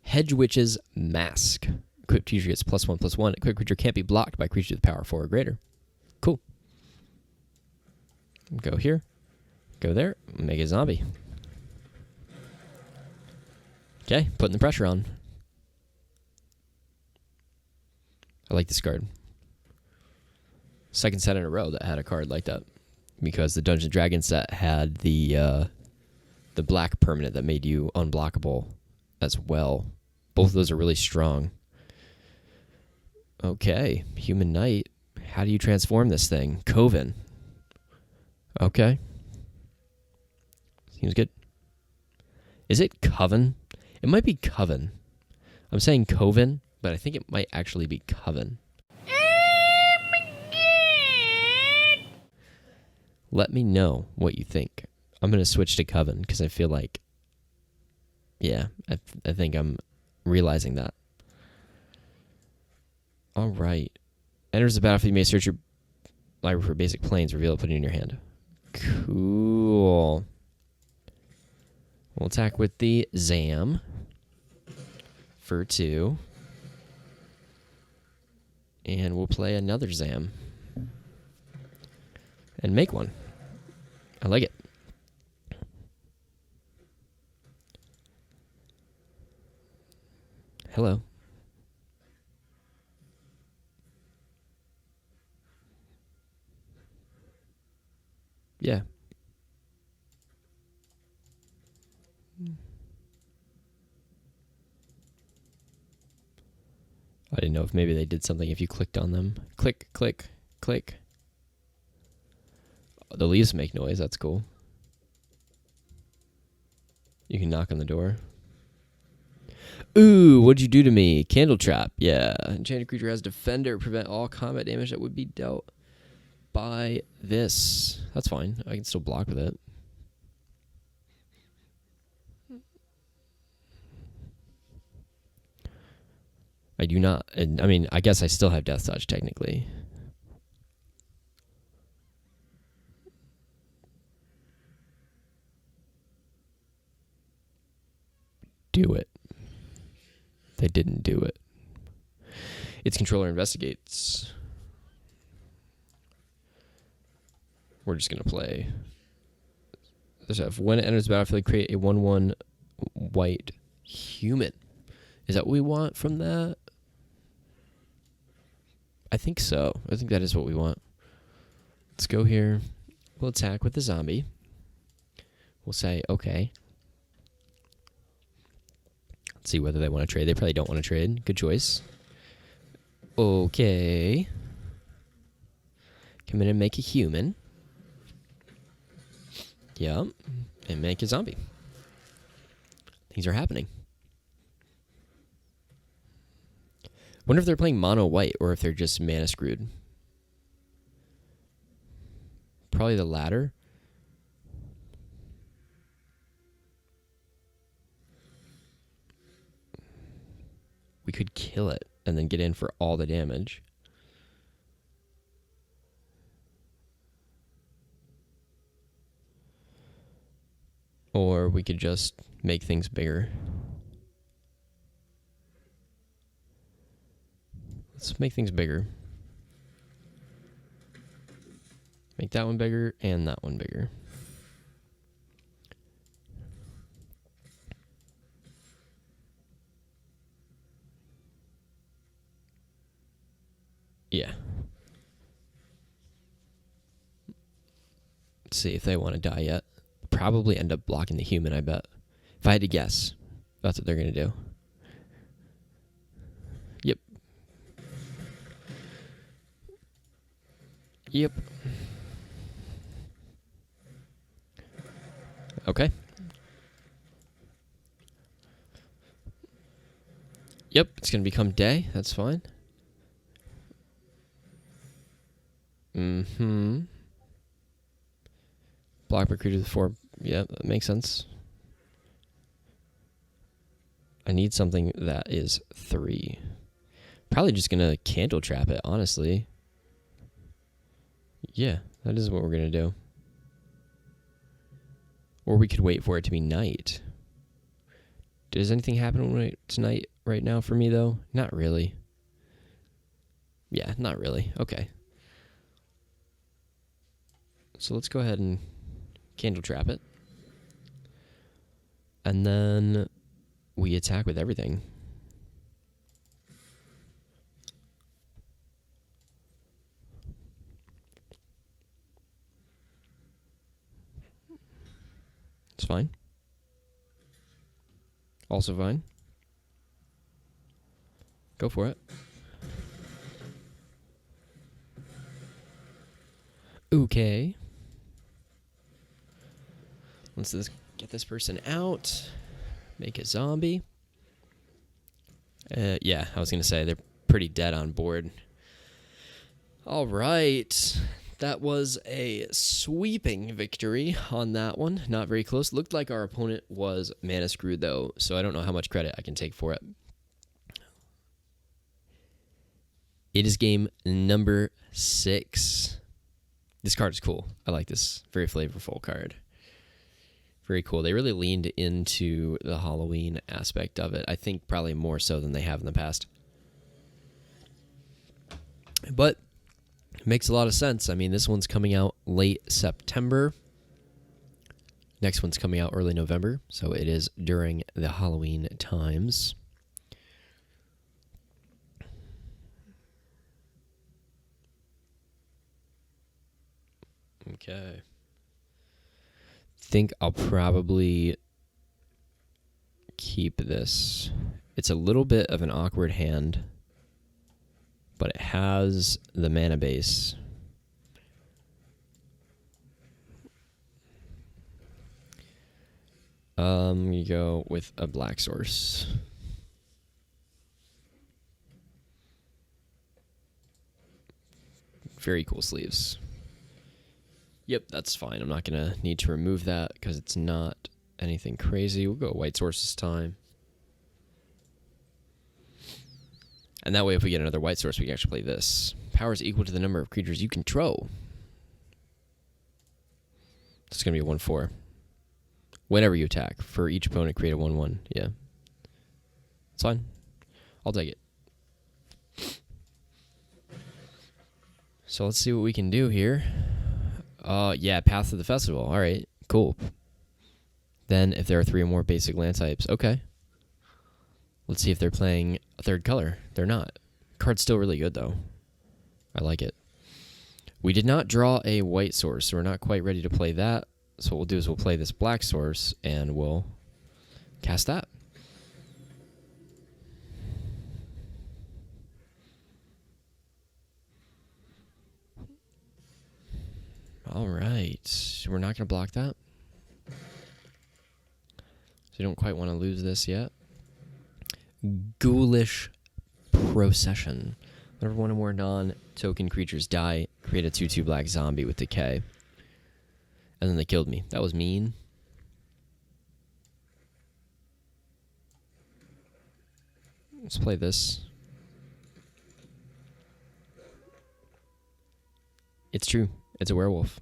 Hedge Witch's Mask. Equipped creature gets +1/+1. Equipped creature can't be blocked by creatures with power 4 or greater. Cool. Go here. Go there. Make a zombie. Okay, putting the pressure on. I like this card. Second set in a row that had a card like that. Because the Dungeons & Dragons set had the black permanent that made you unblockable as well. Both of those are really strong. Okay, Human Knight. How do you transform this thing? Coven. Okay. Seems good. Is it Coven? It might be Coven. I'm saying Coven, but I think it might actually be Coven. Let me know what you think. I'm going to switch to Coven because I feel like, yeah, I think I'm realizing that. All right. Enters the battlefield. You may search your library for basic planes. Reveal it, put it in your hand. Cool. We'll attack with the Zam for 2. And we'll play another Zam. And make one. I like it. Hello. Yeah. I didn't know if maybe they did something if you clicked on them. Click, click, click. The leaves make noise. That's cool. You can knock on the door. Ooh, what'd you do to me? Candle trap. Yeah. Enchanted creature has defender. Prevent all combat damage that would be dealt by this. That's fine. I can still block with it. I do not. I mean, I guess I still have Death Touch, technically. Do it. They didn't do it. Its controller investigates. We're just going to play. When it enters the battlefield, create a 1/1 white human. Is that what we want from that? I think so. I think that is what we want. Let's go here. We'll attack with the zombie. We'll say, okay. Let's see whether they want to trade. They probably don't want to trade. Good choice. Okay. Come in and make a human. Yep. And make a zombie. Things are happening. Wonder if they're playing mono white or if they're just mana screwed. Probably the latter. We could kill it and then get in for all the damage. Or we could just make things bigger. Let's make things bigger. Make that one bigger and that one bigger. Yeah. Let's see if they want to die yet. Probably end up blocking the human, I bet. If I had to guess, that's what they're going to do. Yep. Yep. Okay. Yep, it's going to become day. That's fine. Mm-hmm. Block per creature with 4. Yeah, that makes sense. I need something that is 3. Probably just going to candle trap it, honestly. Yeah, that is what we're going to do. Or we could wait for it to be night. Does anything happen tonight right now for me, though? Not really. Yeah, not really. Okay. So let's go ahead and candle trap it. And then we attack with everything. It's fine. Also fine. Go for it. Okay. Let's get this person out. Make a zombie. Yeah, I was going to say they're pretty dead on board. All right. That was a sweeping victory on that one. Not very close. Looked like our opponent was mana screwed, though, so I don't know how much credit I can take for it. It is game number 6. This card is cool. I like this. Very flavorful card. Very cool. They really leaned into the Halloween aspect of it. I think probably more so than they have in the past. But it makes a lot of sense. I mean, this one's coming out late September. Next one's coming out early November. So it is during the Halloween times. Okay. Think I'll probably keep this. It's a little bit of an awkward hand, but it has the mana base. You go with a black source. Very cool sleeves. Yep, that's fine. I'm not going to need to remove that because it's not anything crazy. We'll go white source this time. And that way, if we get another white source, we can actually play this. Power is equal to the number of creatures you control. It's going to be a 1/4. Whenever you attack. For each opponent, create a 1/1. Yeah. It's fine. I'll take it. So let's see what we can do here. Yeah, Path to the Festival. All right, cool. Then if there are 3 or more basic land types, okay. Let's see if they're playing a third color. They're not. Card's still really good, though. I like it. We did not draw a white source, so we're not quite ready to play that. So what we'll do is we'll play this black source, and we'll cast that. All right. We're not going to block that. So you don't quite want to lose this yet. Ghoulish Procession. Whenever one or more non-token creatures die, create a 2/2 black zombie with decay. And then they killed me. That was mean. Let's play this. It's true. It's a werewolf.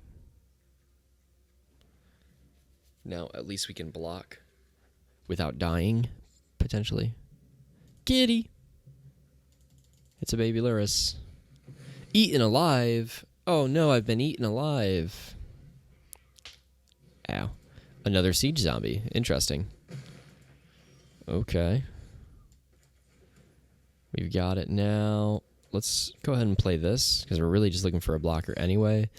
Now, at least we can block without dying, potentially. Kitty! It's a baby Luris. Eaten alive! Oh no, I've been eaten alive. Ow. Another siege zombie. Interesting. Okay. We've got it now. Let's go ahead and play this, because we're really just looking for a blocker anyway.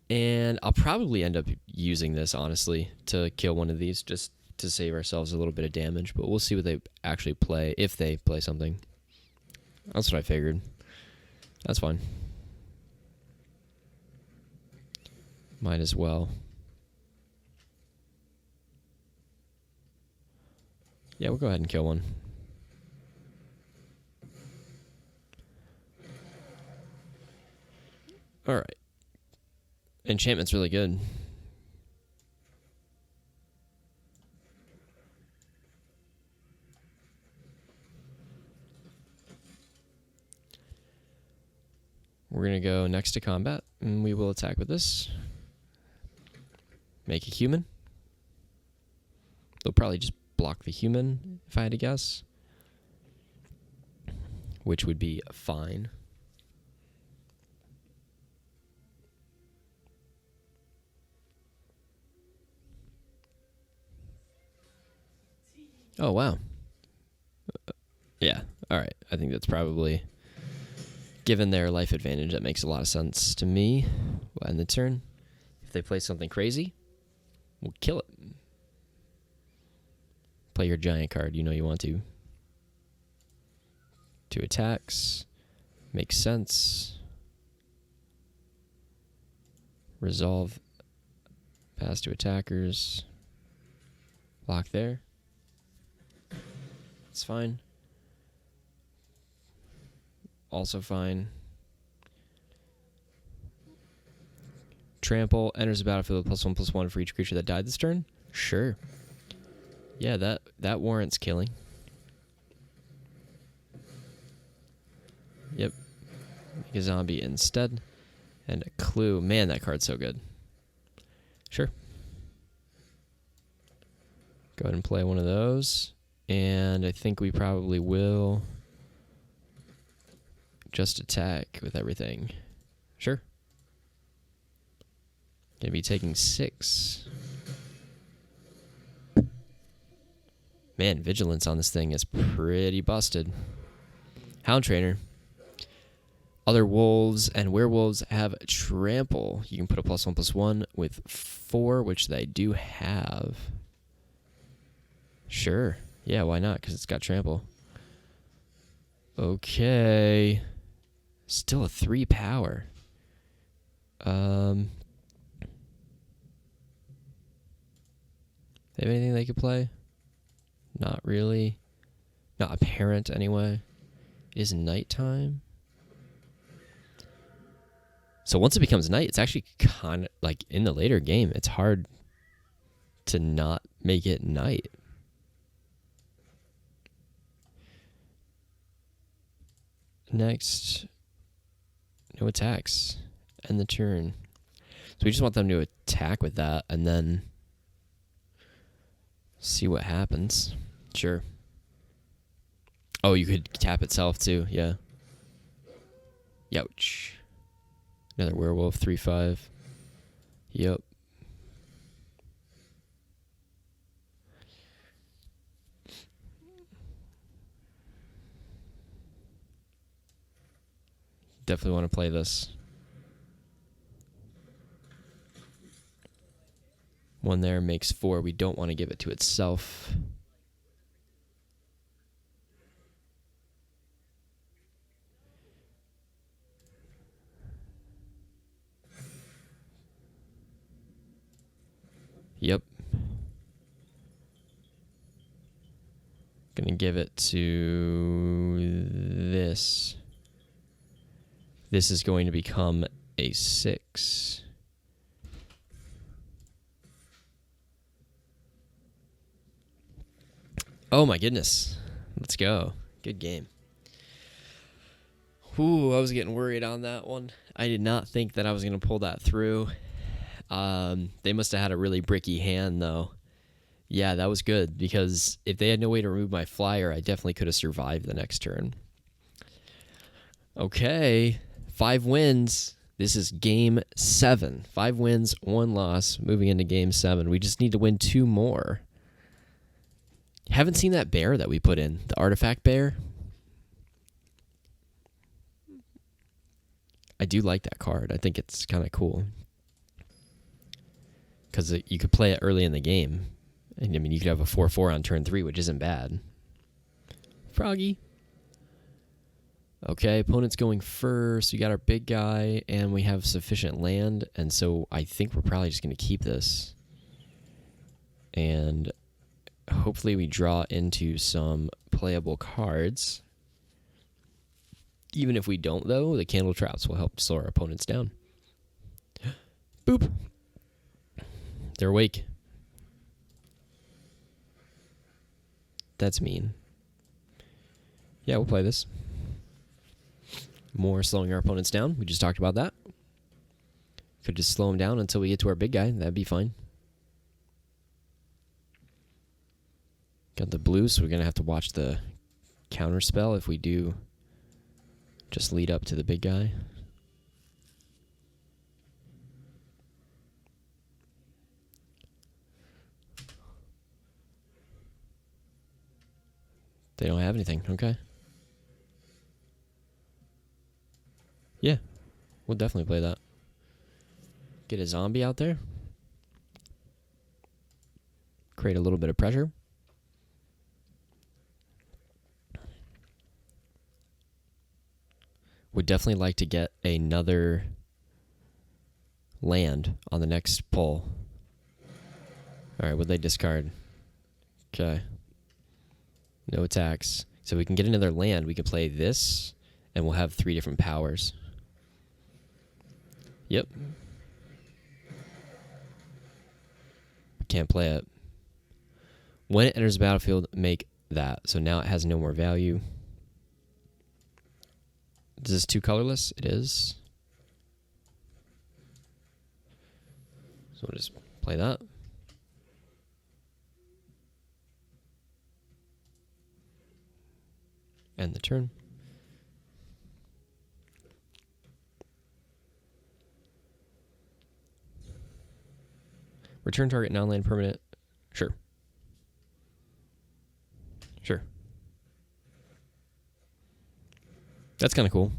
And I'll probably end up using this, honestly, to kill one of these, just to save ourselves a little bit of damage. But we'll see what they actually play, if they play something. That's what I figured. That's fine. Might as well. Yeah, we'll go ahead and kill one. Alright. Enchantment's really good. We're going to go next to combat, and we will attack with this. Make a human. They'll probably just block the human, if I had to guess. Which would be fine. Oh, wow. Yeah, alright. I think that's probably, given their life advantage, that makes a lot of sense to me. We'll end the turn. If they play something crazy, we'll kill it. Play your giant card, you know you want to. 2 attacks. Makes sense. Resolve. Pass to attackers. Lock there. It's fine. Also fine. trample, enters the battlefield with +1/+1 for each creature that died this turn. Sure. Yeah, that warrants killing. Yep. Make a zombie instead. And a clue. Man, that card's so good. Sure. Go ahead and play one of those. And I think we probably will just attack with everything. Sure. Gonna be taking 6. Man, vigilance on this thing is pretty busted. Hound Trainer. Other wolves and werewolves have trample. You can put a +1/+1 with 4, which they do have. Sure. Yeah, why not? Because it's got trample. Okay. Still a 3 power. They have anything they could play? Not really. Not apparent anyway. It is nighttime. So once it becomes night, it's actually kind of like in the later game, it's hard to not make it night. Next, no attacks. End the turn. So we just want them to attack with that and then see what happens. Sure. Oh, you could tap itself too, yeah. Youch. Another werewolf, 3/5. Yep. Definitely want to play this. One there makes 4. We don't want to give it to itself. Yep. Gonna give it to this. This is going to become a 6. Oh my goodness. Let's go. Good game. Ooh, I was getting worried on that one. I did not think that I was going to pull that through. They must have had a really bricky hand, though. Yeah, that was good, because if they had no way to remove my flyer, I definitely could have survived the next turn. Okay, 5 wins. This is game 7. 5 wins, 1 loss, moving into game 7. We just need to win 2 more. Haven't seen that bear that we put in, the artifact bear. I do like that card. I think it's kind of cool. Because you could play it early in the game. And I mean, you could have a 4/4 on turn 3, which isn't bad. Froggy. Okay, opponent's going first. We got our big guy, and we have sufficient land. And so I think we're probably just going to keep this. And hopefully we draw into some playable cards. Even if we don't, though, the candle traps will help slow our opponents down. Boop. They're awake. That's mean. Yeah, we'll play this. More slowing our opponents down. We just talked about that. Could just slow them down until we get to our big guy. That'd be fine. Got the blue, so we're going to have to watch the counter spell if we do just lead up to the big guy. They don't have anything. Okay. Yeah, we'll definitely play that. Get a zombie out there. Create a little bit of pressure. Would definitely like to get another land on the next pull. All right, what'd they discard? Okay. No attacks. So we can get another land. We can play this, and we'll have 3 different powers. Yep. can't play it. When it enters the battlefield, make that. So now it has no more value. Is this 2 colorless? It is. So we'll just play that. End the turn. Return target non-land permanent. Sure. Sure. That's kind of cool.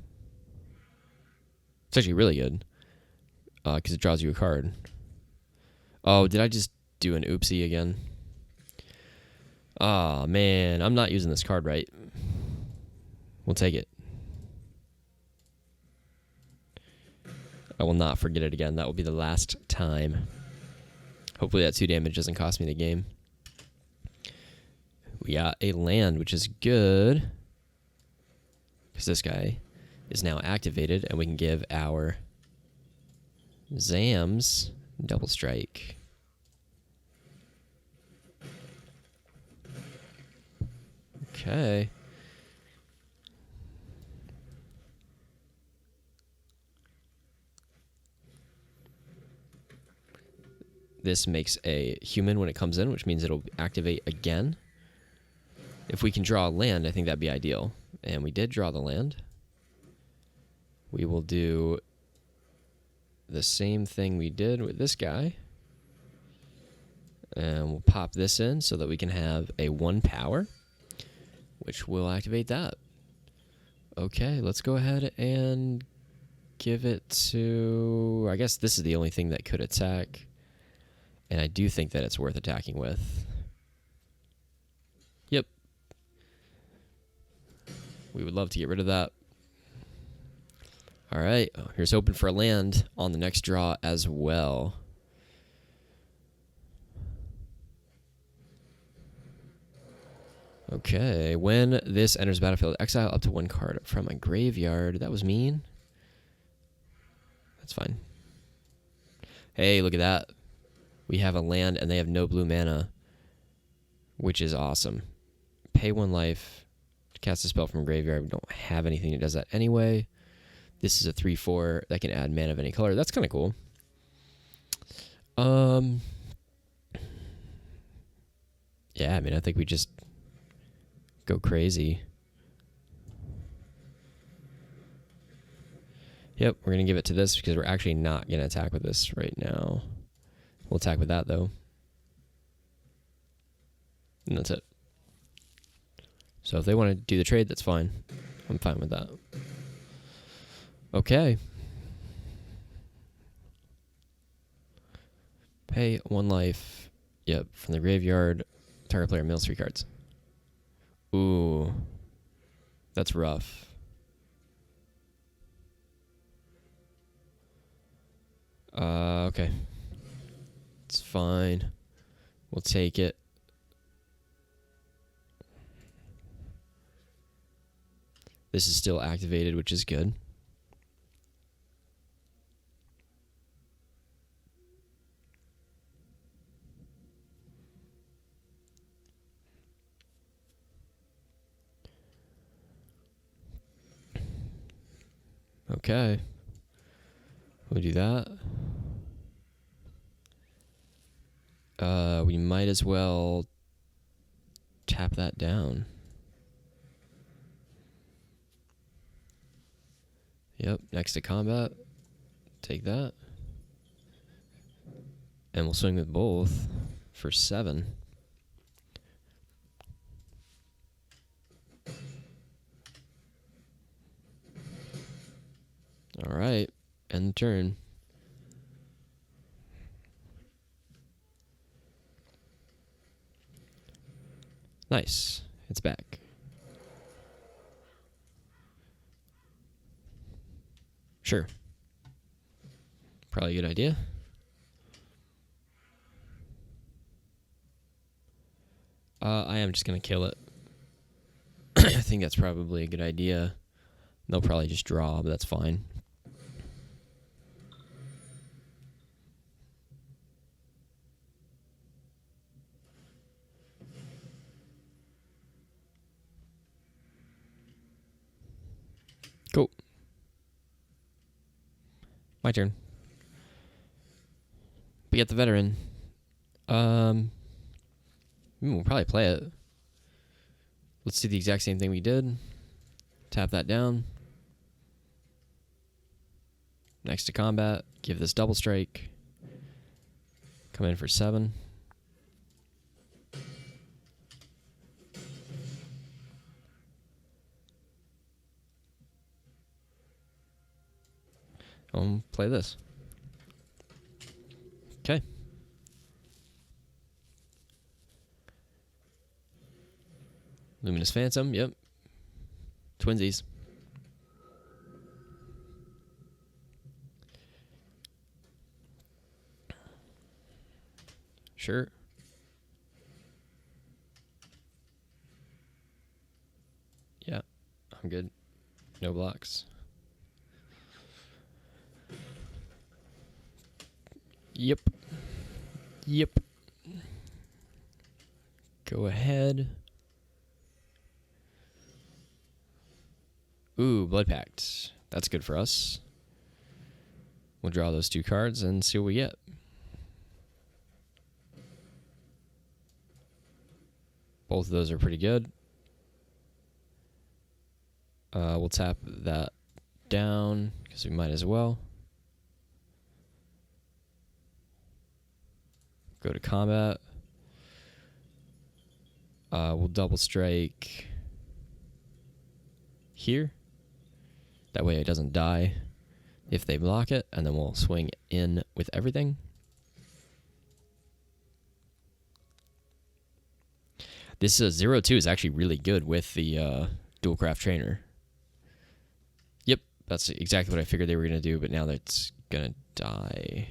It's actually really good. Because it draws you a card. Oh, did I just do an oopsie again? Oh, man. I'm not using this card right. We'll take it. I will not forget it again. That will be the last time. Hopefully that 2 damage doesn't cost me the game. We got a land, which is good. Because this guy is now activated, and we can give our Zams double strike. Okay. This makes a human when it comes in, which means it'll activate again. If we can draw a land, I think that'd be ideal. And we did draw the land. We will do the same thing we did with this guy. And we'll pop this in so that we can have a 1 power, which will activate that. Okay, let's go ahead and give it to... I guess this is the only thing that could attack. And I do think that it's worth attacking with. Yep. We would love to get rid of that. All right. Oh, here's hoping for a land on the next draw as well. Okay. When this enters battlefield, exile up to 1 card from my graveyard. That was mean. That's fine. Hey, look at that. We have a land, and they have no blue mana, which is awesome. Pay 1 life to cast a spell from a graveyard. We don't have anything that does that anyway. This is a 3/4 that can add mana of any color. That's kind of cool. Yeah, I mean, I think we just go crazy. Yep, we're going to give it to this because we're actually not going to attack with this right now. We'll attack with that, though. And that's it. So if they want to do the trade, that's fine. I'm fine with that. Okay. Pay 1 life. Yep, from the graveyard. Target player mills 3 cards. Ooh. That's rough. Okay. It's fine. We'll take it. This is still activated, which is good. Okay. We'll do that. We might as well tap that down. Yep, next to combat. Take that. And we'll swing with both for 7. All right, end the turn. Nice. It's back. Sure. Probably a good idea. I am just going to kill it. I think that's probably a good idea. They'll probably just draw, but that's fine. My turn. We get the veteran. We'll probably play it. Let's do the exact same thing we did. Tap that down. Next to combat, give this double strike. Come in for 7. Play this. Okay. Luminous Phantom, yep. Twinsies. Sure. Yeah, I'm good. No blocks. Yep. Yep. Go ahead. Ooh, Blood Pact. That's good for us. We'll draw those 2 cards and see what we get. Both of those are pretty good. We'll tap that down because we might as well. Go to combat. We'll double strike here. That way it doesn't die if they block it, and then we'll swing in with everything. This 0-2 is actually really good with the Dual Craft Trainer. Yep, that's exactly what I figured they were going to do, but now that's going to die.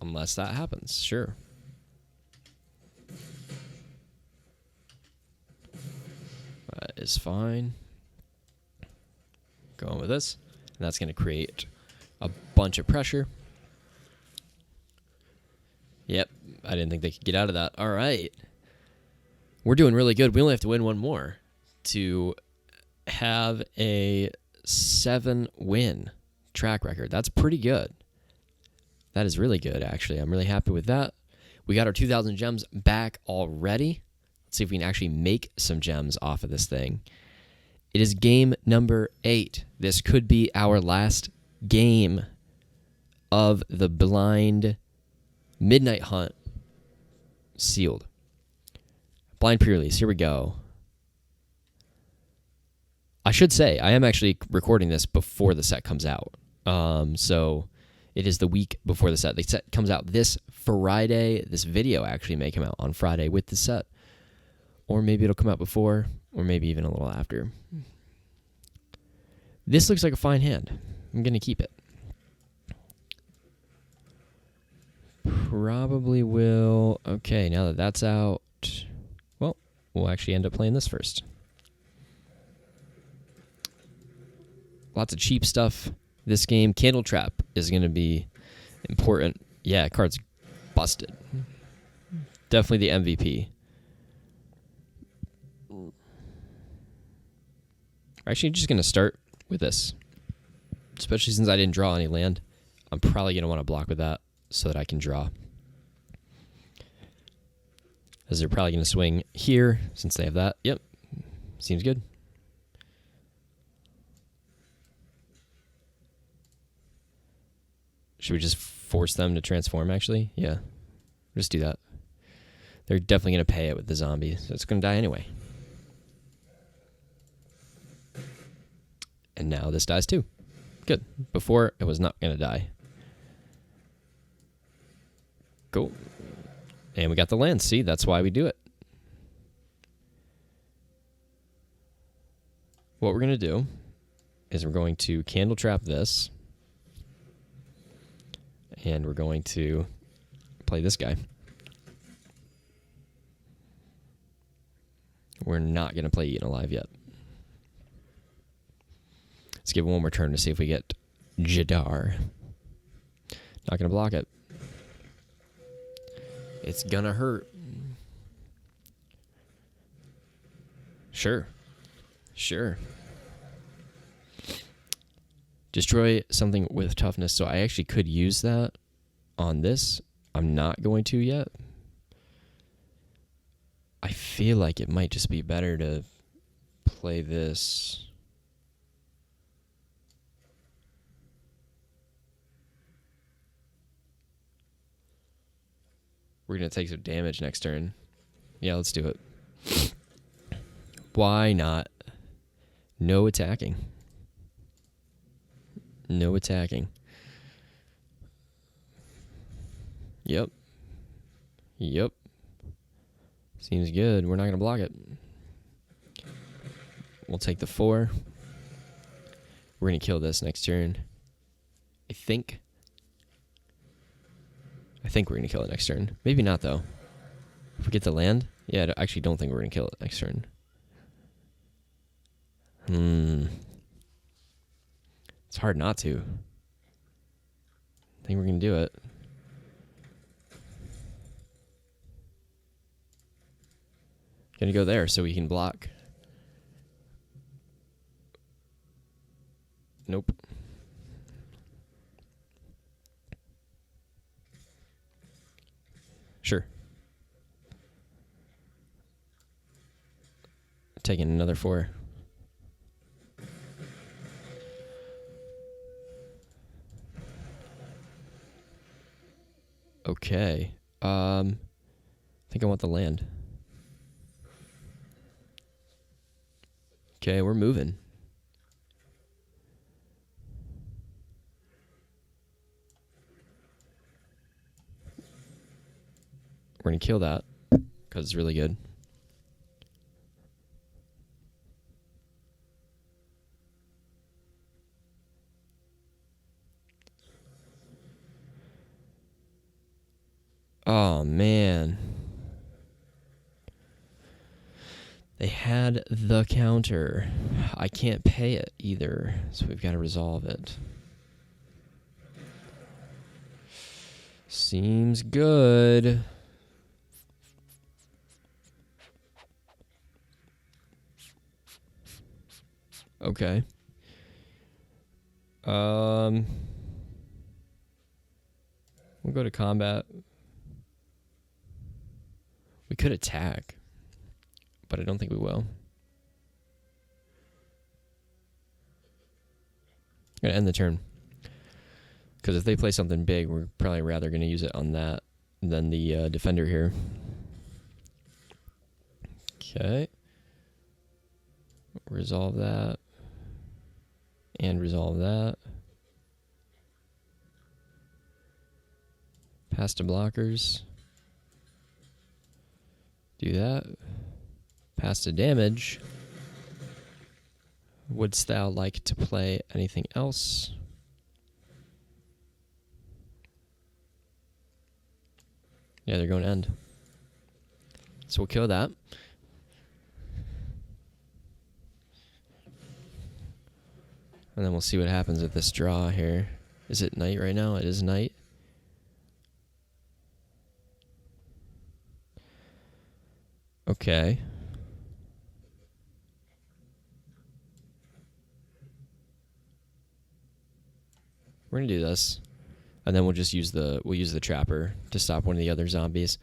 Unless that happens, sure. That is fine. Going with this. And that's going to create a bunch of pressure. Yep, I didn't think they could get out of that. All right. We're doing really good. We only have to win one more to have a 7-win track record. That's pretty good. That is really good, actually. I'm really happy with that. We got our 2,000 gems back already. Let's see if we can actually make some gems off of this thing. It is game number 8. This could be our last game of the blind Midnight Hunt sealed. Blind pre-release. Here we go. I should say, I am actually recording this before the set comes out. So it is the week before the set. The set comes out this Friday. This video actually may come out on Friday with the set. Or maybe it'll come out before, or maybe even a little after. This looks like a fine hand. I'm going to keep it. Probably will. Okay, now that that's out, well, we'll actually end up playing this first. Lots of cheap stuff. This game, Candle Trap, is going to be important. Yeah, card's busted. Definitely the MVP. Actually, just going to start with this. Especially since I didn't draw any land. I'm probably going to want to block with that so that I can draw. As they're probably going to swing here since they have that. Yep. Seems good. Should we just force them to transform, actually? Yeah. Just do that. They're definitely going to pay it with the zombie, so it's going to die anyway. And now this dies too. Good. Before, it was not going to die. Cool. And we got the land. See, that's why we do it. What we're going to do is we're going to Candle Trap this. And we're going to play this guy. We're not going to play Eaten Alive yet. Let's give it one more turn to see if we get Jadar. Not going to block it. It's going to hurt. Sure. Sure. Destroy something with toughness. So I actually could use that on this. I'm not going to yet. I feel like it might just be better to play this. We're going to take some damage next turn. Yeah, let's do it. Why not? No attacking. No attacking. Yep. Yep. Seems good. We're not going to block it. We'll take the 4. We're going to kill this next turn. I think we're going to kill it next turn. Maybe not, though. If we get the land? Yeah, I actually don't think we're going to kill it next turn. It's hard not to. I think we're going to do it. Going to go there so we can block. Nope. Sure. Taking another 4. Okay. I think I want the land. Okay, we're moving. We're going to kill that because it's really good. Oh, man. They had the counter. I can't pay it either, so we've got to resolve it. Seems good. Okay. We'll go to combat. We could attack, but I don't think we will. I'm going to end the turn. Because if they play something big, we're probably rather going to use it on that than the defender here. Okay. Resolve that. And resolve that. Pass to blockers. Do that. Pass to damage. Wouldst thou like to play anything else? Yeah, they're going to end. So we'll kill that. And then we'll see what happens with this draw here. Is it night right now? It is night. Okay. We're gonna do this, and then we'll just use the trapper to stop one of the other zombies.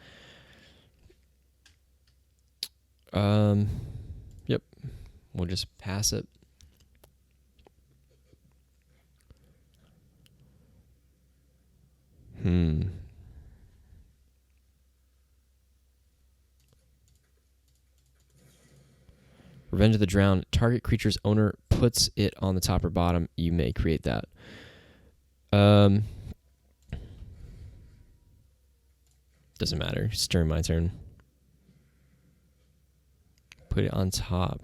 Yep. We'll just pass it. Revenge of the Drowned. Target creature's owner puts it on the top or bottom. You may create that. Doesn't matter. Just turn my turn. Put it on top.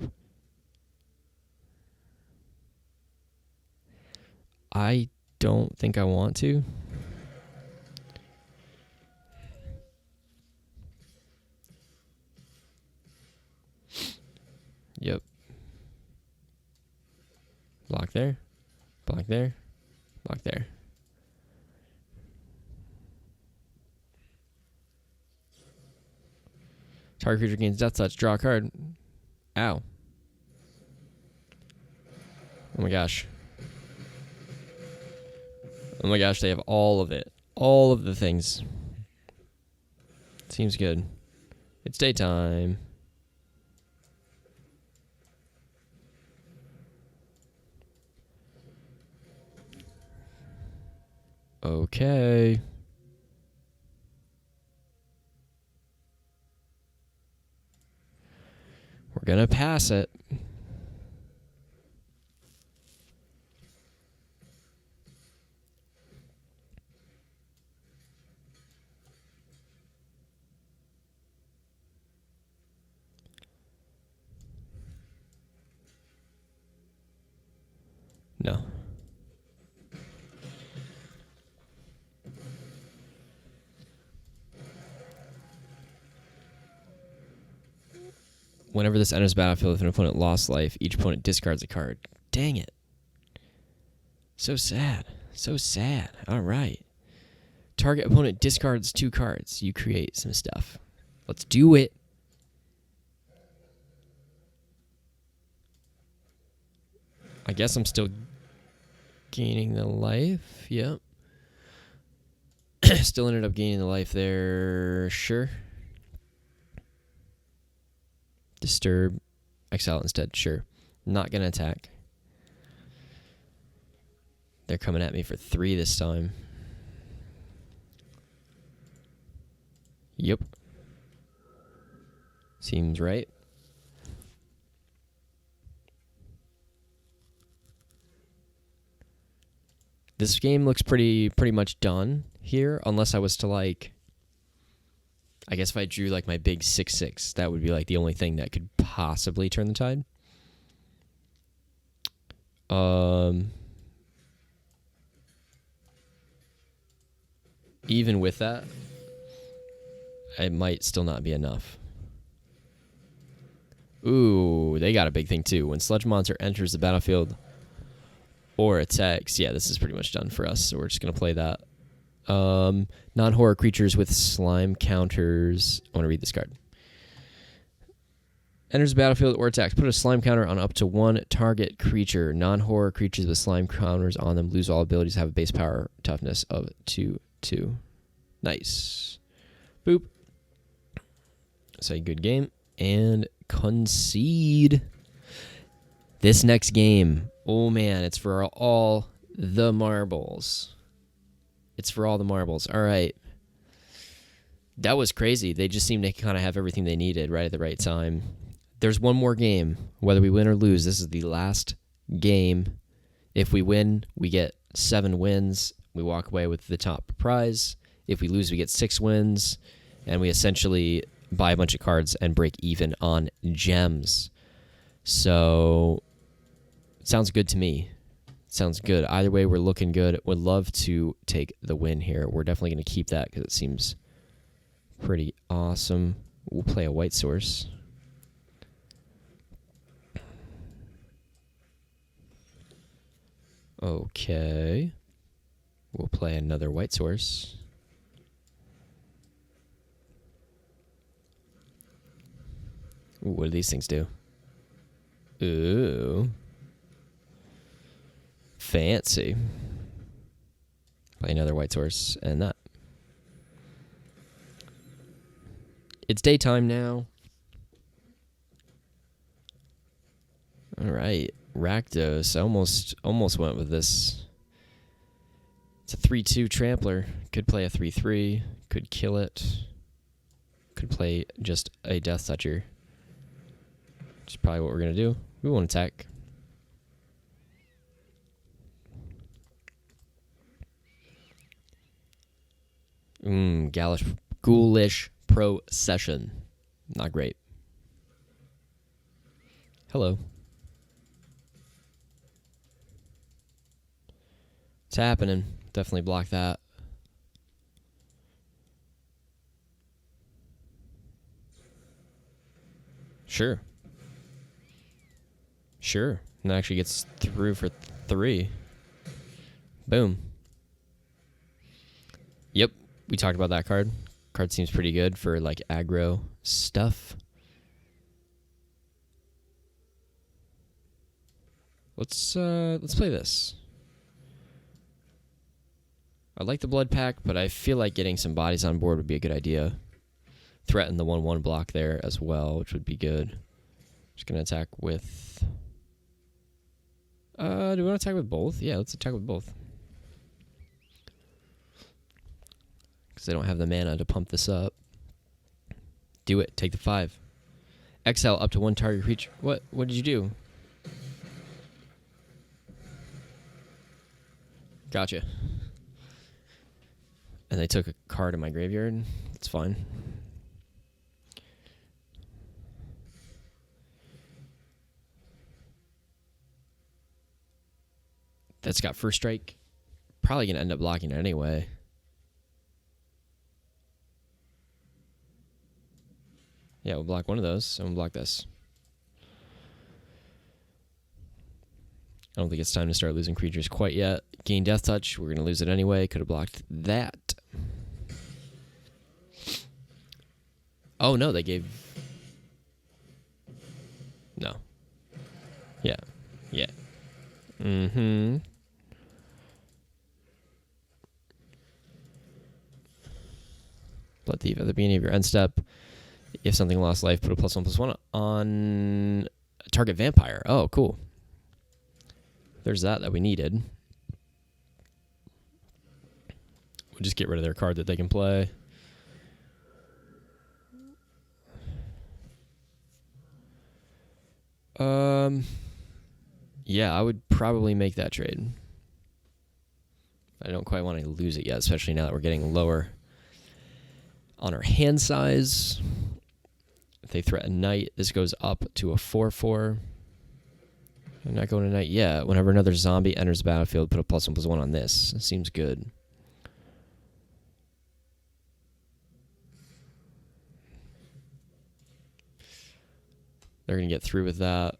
I don't think I want to. Yep. Block there. Block there. Block there. Target creature gains death touch. Draw a card. Ow. Oh my gosh. Oh my gosh, they have all of it. All of the things. Seems good. It's daytime. Okay. We're gonna pass it. No. Whenever this enters the battlefield, if an opponent lost life, each opponent discards a card. Dang it. So sad. So sad. All right. Target opponent discards 2 cards. You create some stuff. Let's do it. I guess I'm still gaining the life. Yep. Still ended up gaining the life there. Sure. Disturb. Exile instead. Sure. Not going to attack. They're coming at me for 3 this time. Yep. Seems right. This game looks pretty much done here, unless I was to like, I guess if I drew like my big 6/6, that would be like the only thing that could possibly turn the tide. Even with that, it might still not be enough. Ooh, they got a big thing too. When Sludge Monster enters the battlefield or attacks, yeah, this is pretty much done for us, so we're just going to play that. Non-horror creatures with slime counters. I want to read this card. Enters the battlefield or attacks. Put a slime counter on up to 1 target creature. Non-horror creatures with slime counters on them lose all abilities, have a base power toughness of 2/2. Nice. Boop. Say good game. And concede. This next game, oh man, it's for all the marbles. It's for all the marbles. All right. That was crazy. They just seemed to kind of have everything they needed right at the right time. There's one more game. Whether we win or lose, this is the last game. If we win, we get 7 wins. We walk away with the top prize. If we lose, we get 6 wins. And we essentially buy a bunch of cards and break even on gems. So, sounds good to me. Sounds good. Either way, we're looking good. Would love to take the win here. We're definitely going to keep that because it seems pretty awesome. We'll play a white source. Okay. We'll play another white source. Ooh, what do these things do? Ooh. Fancy. Play another white source and that. It's daytime now. All right. Rakdos. I almost went with this. It's a 3/2 trampler. Could play a 3/3. Could kill it. Could play just a Death Toucher. Which is probably what we're going to do. We won't attack. Ghoulish Procession. Not great. Hello. It's happening. Definitely block that. Sure. Sure. And that actually gets through for 3. Boom. Yep. We talked about that card. Card seems pretty good for like aggro stuff. Let's play this. I like the blood pack, but I feel like getting some bodies on board would be a good idea. Threaten the 1/1 block there as well, which would be good. Just gonna attack with. Do we want to attack with both? Yeah, let's attack with both. Because they don't have the mana to pump this up. Do it. Take the 5. Exile up to 1 target creature. What? What did you do? Gotcha. And they took a card in my graveyard. It's fine. That's got first strike. Probably going to end up blocking it anyway. Yeah, we'll block one of those, and we'll block this. I don't think it's time to start losing creatures quite yet. Gain Death Touch. We're going to lose it anyway. Could have blocked that. Oh, no, they gave... No. Yeah. Yeah. Mm-hmm. Blood Thief at the beginning of your end step. If something lost life, put a +1/+1 on target vampire. Oh, cool. There's that we needed. We'll just get rid of their card that they can play. Yeah, I would probably make that trade. I don't quite want to lose it yet, especially now that we're getting lower on our hand size. If they threaten Knight, this goes up to a 4/4. I'm not going to Knight yet. Whenever another zombie enters the battlefield, put a +1/+1 on this. It seems good. They're going to get through with that.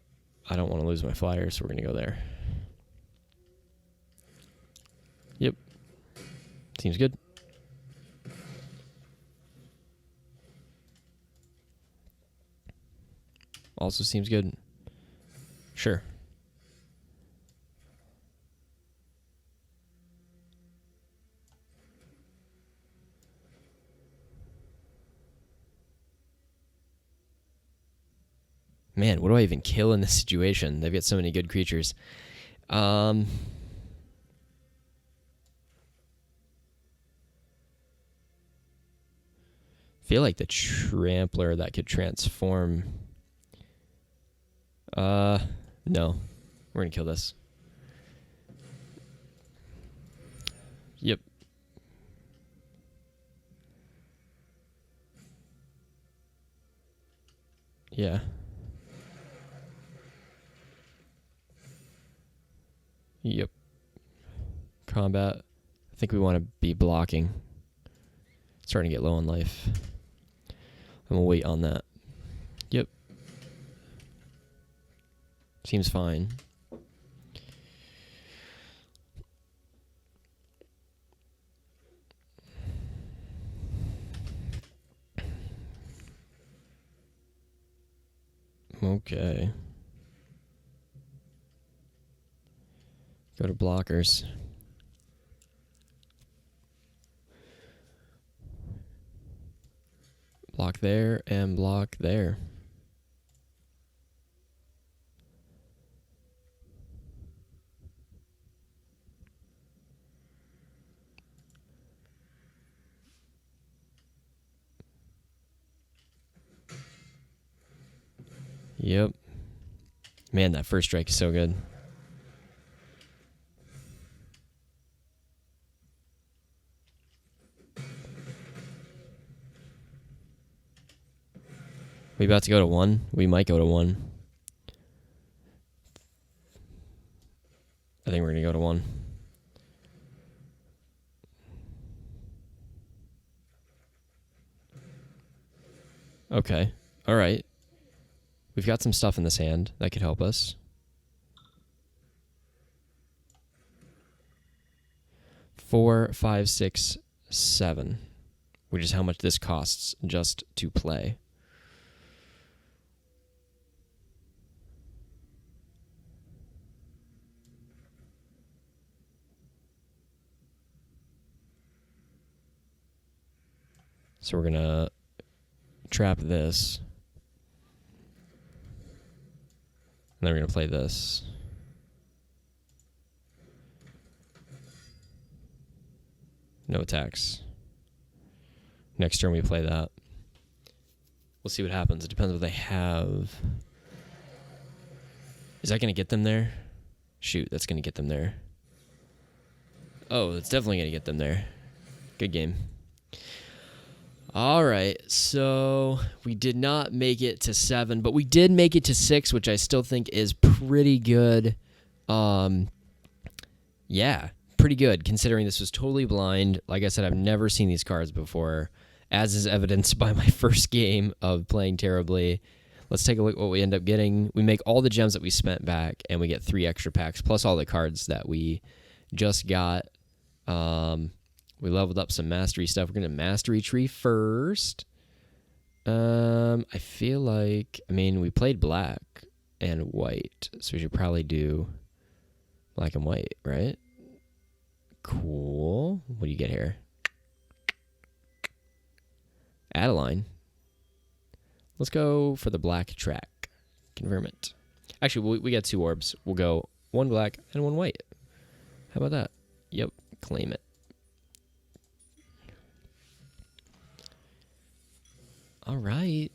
I don't want to lose my flyer, so we're going to go there. Yep. Seems good. Also seems good. Sure. Man, what do I even kill in this situation? They've got so many good creatures. Feel like the Trampler that could transform. No. We're going to kill this. Yep. Yeah. Yep. Combat. I think we want to be blocking. Starting to get low on life. And we'll wait on that. Yep. Seems fine. Okay. Go to blockers. Block there and block there. Yep. Man, that first strike is so good. We about to go to 1? We might go to 1. I think we're going to go to 1. Okay. All right. We've got some stuff in this hand that could help us. 4, 5, 6, 7, which is how much this costs just to play. So we're going to trap this. And then we're going to play this. No attacks. Next turn we play that. We'll see what happens. It depends what they have. Is that going to get them there? Shoot, that's going to get them there. Oh, it's definitely going to get them there. Good game. All right, so we did not make it to 7, but we did make it to 6, which I still think is pretty good. Yeah, pretty good, considering this was totally blind. Like I said, I've never seen these cards before, as is evidenced by my first game of playing terribly. Let's take a look at what we end up getting. We make all the gems that we spent back, and we get 3 extra packs, plus all the cards that we just got. We leveled up some mastery stuff. We're going to mastery tree first. I feel like, I mean, we played black and white, so we should probably do black and white, right? Cool. What do you get here? Adeline. Let's go for the black track. Confirm it. Actually, we got 2 orbs. We'll go 1 black and 1 white. How about that? Yep, claim it. All right.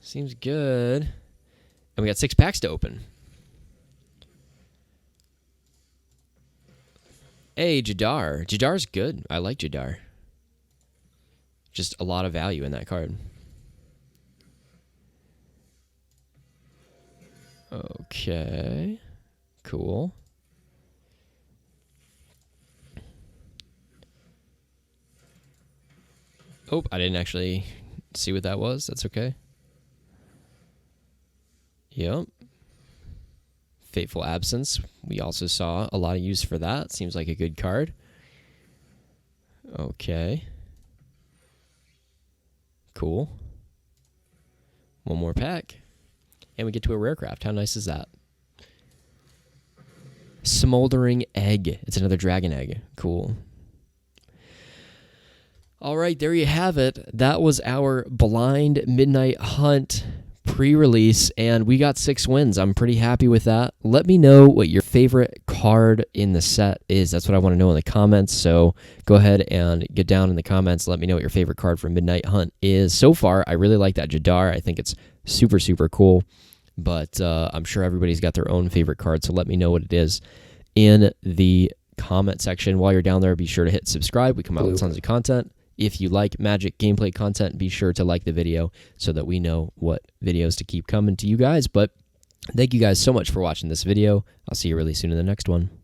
Seems good. And we got 6 packs to open. Hey, Jadar. Jadar's good. I like Jadar. Just a lot of value in that card. Okay. Cool. Oh, I didn't actually see what that was. That's okay. Yep. Fateful Absence. We also saw a lot of use for that. Seems like a good card. Okay. Cool. 1 more pack. And we get to a rare craft. How nice is that? Smoldering Egg. It's another dragon egg. Cool. All right, there you have it. That was our Blind Midnight Hunt pre-release, and we got 6 wins. I'm pretty happy with that. Let me know what your favorite card in the set is. That's what I want to know in the comments, so go ahead and get down in the comments. Let me know what your favorite card from Midnight Hunt is. So far, I really like that Jadar. I think it's super, super cool, but I'm sure everybody's got their own favorite card, so let me know what it is in the comment section. While you're down there, be sure to hit subscribe. We come out with tons of content. If you like Magic gameplay content, be sure to like the video so that we know what videos to keep coming to you guys. But thank you guys so much for watching this video. I'll see you really soon in the next one.